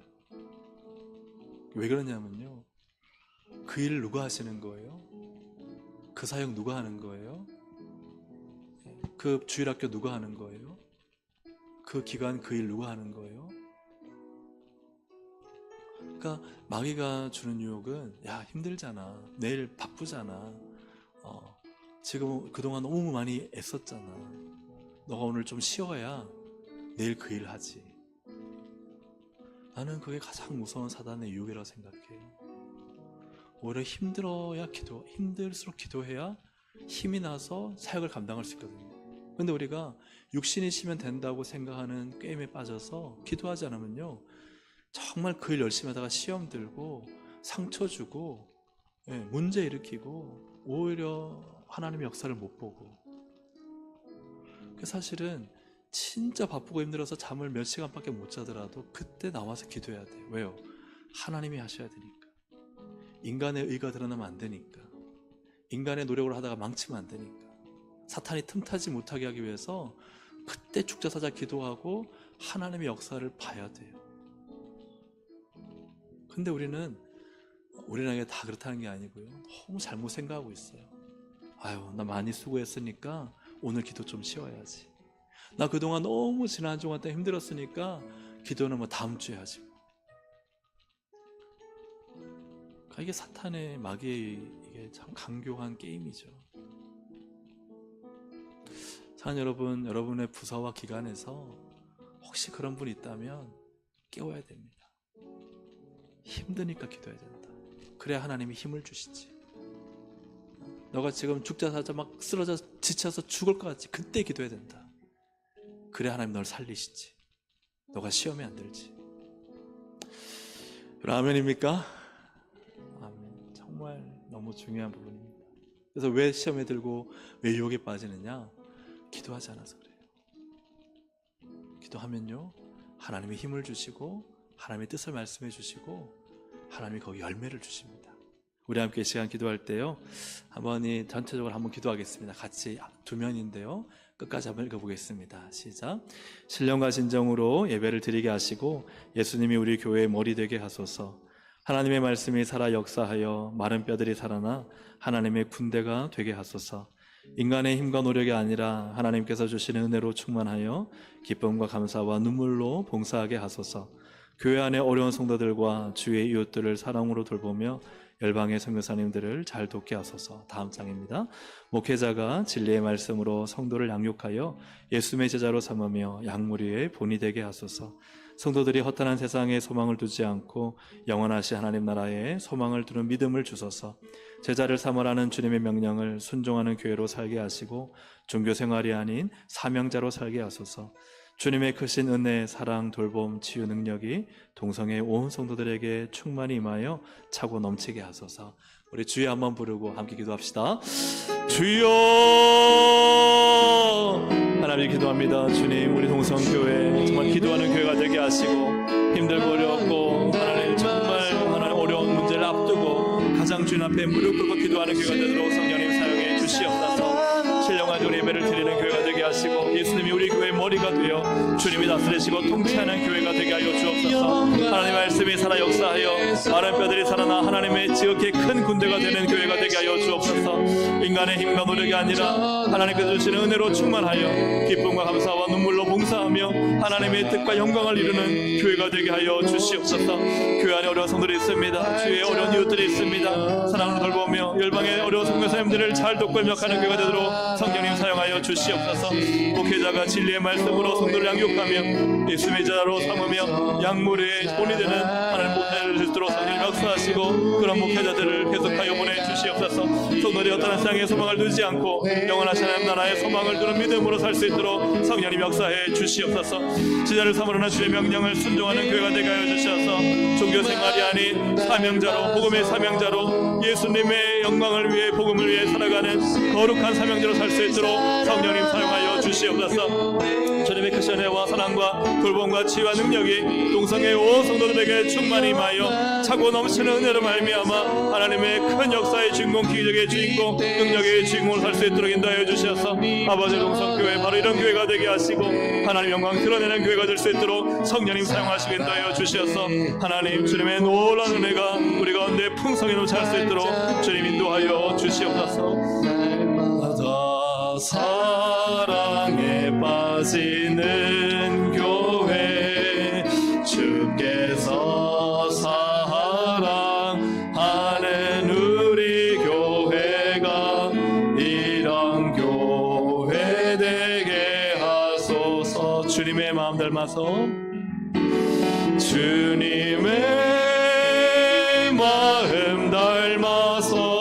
왜 그러냐면요, 그 일을 누가 하시는 거예요? 그 사역 누가 하는 거예요? 그 주일학교 누가 하는 거예요? 그 기간 그 일 누가 하는 거예요? 그러니까 마귀가 주는 유혹은, 야 힘들잖아, 내일 바쁘잖아, 지금 그동안 너무 많이 애썼잖아, 너가 오늘 좀 쉬어야 내일 그 일 하지. 나는 그게 가장 무서운 사단의 유혹이라고 생각해요. 오히려 힘들수록 기도해야 힘이 나서 사역을 감당할 수 있거든요. 근데 우리가 육신이 쉬면 된다고 생각하는 게임에 빠져서 기도하지 않으면요, 정말 그 일 열심히 하다가 시험 들고 상처 주고 문제 일으키고 오히려 하나님의 역사를 못 보고. 사실은 진짜 바쁘고 힘들어서 잠을 몇 시간밖에 못 자더라도 그때 나와서 기도해야 돼요. 왜요? 하나님이 하셔야 되니까. 인간의 의가 드러나면 안 되니까. 인간의 노력을 하다가 망치면 안 되니까. 사탄이 틈타지 못하게 하기 위해서 그때 죽자사자 기도하고 하나님의 역사를 봐야 돼요. 근데 우리에게 다 그렇다는 게 아니고요, 너무 잘못 생각하고 있어요. 아유, 나 많이 수고했으니까 오늘 기도 좀 쉬어야지. 나 그동안 너무 지난 한 주간 동안 힘들었으니까 기도는 뭐 다음 주에 하지. 이게 사탄의 마귀의 이게 참 강교한 게임이죠. 사랑하는 여러분, 여러분의 부서와 기관에서 혹시 그런 분이 있다면 깨워야 됩니다. 힘드니까 기도해야 된다. 그래야 하나님이 힘을 주시지. 너가 지금 죽자사자 막 쓰러져 지쳐서 죽을 것 같지? 그때 기도해야 된다. 그래야 하나님 널 살리시지. 너가 시험에 안 들지. 아멘입니까? 아멘. 정말 너무 중요한 부분입니다. 그래서 왜 시험에 들고 왜 유혹에 빠지느냐? 기도하지 않아서 그래요. 기도하면요, 하나님이 힘을 주시고 하나님의 뜻을 말씀해 주시고 하나님이 거기 열매를 주십니다. 우리 함께 시간 기도할 때요, 한번 전체적으로 한번 기도하겠습니다. 같이 두 면인데요, 끝까지 한번 읽어보겠습니다. 시작. 신령과 진정으로 예배를 드리게 하시고 예수님이 우리 교회의 머리 되게 하소서. 하나님의 말씀이 살아 역사하여 마른 뼈들이 살아나 하나님의 군대가 되게 하소서. 인간의 힘과 노력이 아니라 하나님께서 주시는 은혜로 충만하여 기쁨과 감사와 눈물로 봉사하게 하소서. 교회 안에 어려운 성도들과 주의 이웃들을 사랑으로 돌보며 열방의 선교사님들을 잘 돕게 하소서. 다음 장입니다. 목회자가 진리의 말씀으로 성도를 양육하여 예수님의 제자로 삼으며 양무리의 본이 되게 하소서. 성도들이 허탄한 세상에 소망을 두지 않고 영원하신 하나님 나라에 소망을 두는 믿음을 주소서. 제자를 삼으라는 주님의 명령을 순종하는 교회로 살게 하시고 종교 생활이 아닌 사명자로 살게 하소서. 주님의 크신 은혜, 사랑, 돌봄, 치유 능력이 동성의 온 성도들에게 충만히 임하여 차고 넘치게 하소서. 우리 주여 한번 부르고 함께 기도합시다. 주여! 하나님 기도합니다. 주님, 우리 동성교회 정말 기도하는 교회가 되게 하시고 힘들고 어렵고 하나님 정말 하나님 어려운 문제를 앞두고 가장 주님 앞에 무릎 꿇고 기도하는 교회가 되도록 성령님 사용해 주시옵소서. 신령한 우리 예배를 드리는 교회가 되게 하시고 예수님이 우리 교회의 머리가 되어 주님이 다스리시고 통치하는 교회가 되게 하여 주옵소서. 하나님의 말씀이 살아 역사하여 마른 뼈들이 살아나 하나님의 지극히 큰 군대가 되는 교회가 되게 하여 주옵소서. 인간의 힘과 노력이 아니라 하나님께서 주시는 은혜로 충만하여 기쁨과 감사와 눈물로 봉사하며 하나님의 뜻과 영광을 이루는 교회가 되게 하여 주시옵소서. 교회 안에 어려운 성들이 있습니다. 주위에 어려운 이웃들이 있습니다. 사랑으로 돌보며 열방의 어려운 선교사님들을 잘 돕고 협력하는 교회가 되도록 성령님 성령님 사용하여 주시옵소서. 목회자가 진리의 말씀으로 성도를 양육하며 예수의 자로 삼으며 약물의 본이 되는 하나님 목회자를 듣도록 성령님 역사하시고 그런 목회자들을 계속하여 보내주시옵소서. 성도들이 어떠한 세상의 소망을 두지 않고 영원하신 하나님 나라의 소망을 두는 믿음으로 살 수 있도록 성령님 역사해 주시옵소서. 지자를 삼으로나 주의 명령을 순종하는 교회가 되게 하여 주셔서 종교 생활이 아닌 사명자로 복음의 사명자로 예수님의 영광을 위해 복음을 위해 살아가는 거룩한 사명자로 살 수 있도록 성령님 사용하여 주시옵소서. 주님의 크신 은혜와 사랑과 돌봄과 치유와 능력이 동성의 온 성도들에게 충만히 임하여 차고 넘치는 은혜로 말미암아 하나님의 큰 역사의 주인공, 기적의 주인공, 능력의 주인공으로 살 수 있도록 인도하여 주셔서 아버지 동성교회 바로 이런 교회가 되게 하시고 하나님 영광 드러내는 교회가 될 수 있도록 성령님 사용하시고 인도하여 주셔서 하나님 주님의 놀라운 은혜가 우리 가운데 풍성히 넘쳐날 수 있도록 주님 인도하여 주시옵소서. 사랑에 빠지는 교회 주께서 사랑하는 우리 교회가 이런 교회 되게 하소서. 주님의 마음 닮아서 주님의 마음 닮아서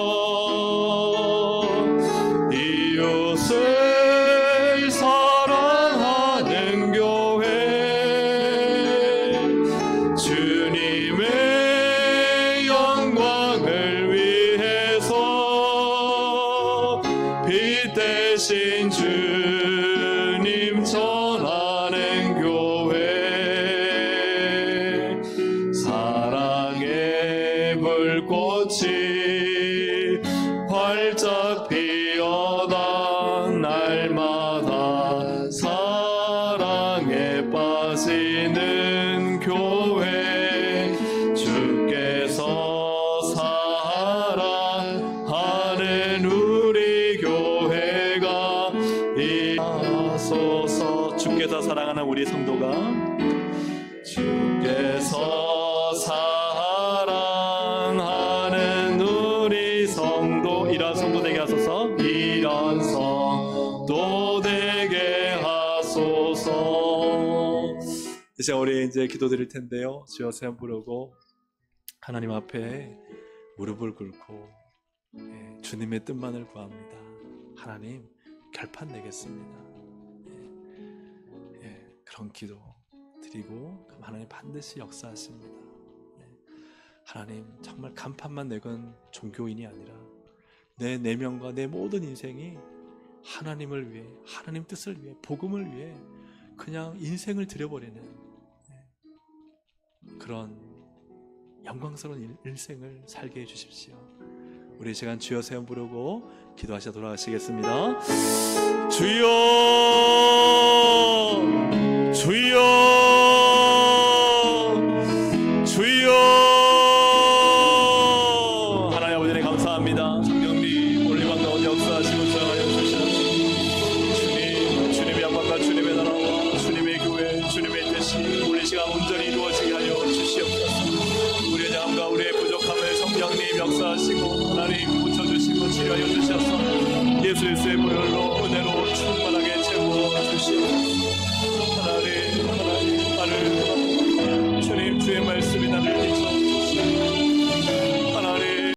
이웃을 사랑하는 교회 주님의 영광을 위해서 빛 대신 주님 전하는 교회 사랑의 불꽃이 활짝 피어다 날마다 사랑에 빠지는 교회 주께서 사랑하는 우리 교회가 이소서. 주께서 사랑하는 우리 성도가 주께서 사랑하는 우리 성도 이런 성도 되게 하소서. 이런 성도 되게 하소서. 이제 우리 이제 기도드릴 텐데요. 주여 세번 부르고 하나님 앞에 무릎을 꿇고 주님의 뜻만을 구합니다. 하나님 결판 내겠습니다. 그런 기도 드리고 하나님 반드시 역사하십니다. 하나님 정말 간판만 내건 종교인이 아니라 내 내면과 내 모든 인생이 하나님을 위해, 하나님 뜻을 위해, 복음을 위해 그냥 인생을 들여버리는 그런 영광스러운 일생을 살게 해주십시오. 우리 시간 주여 세 번 부르고 기도하시다 돌아가시겠습니다. 주여 주여 주여. 하나님 아버지님 감사합니다. 성령님 우리 가운데 역사하시고 사랑하여 주시옵소서. 주님의 영광과 주님의 나라와 주님의 교회 주님의 뜻이 우리 시간 온전히 이루어지게 하여 주시옵소서. 우리의 장함과 우리의 부족함을 성령님 역사하시고 하나님 고쳐주시고 치료하여 주셔서 예수 그리스도의 보혈로 은혜로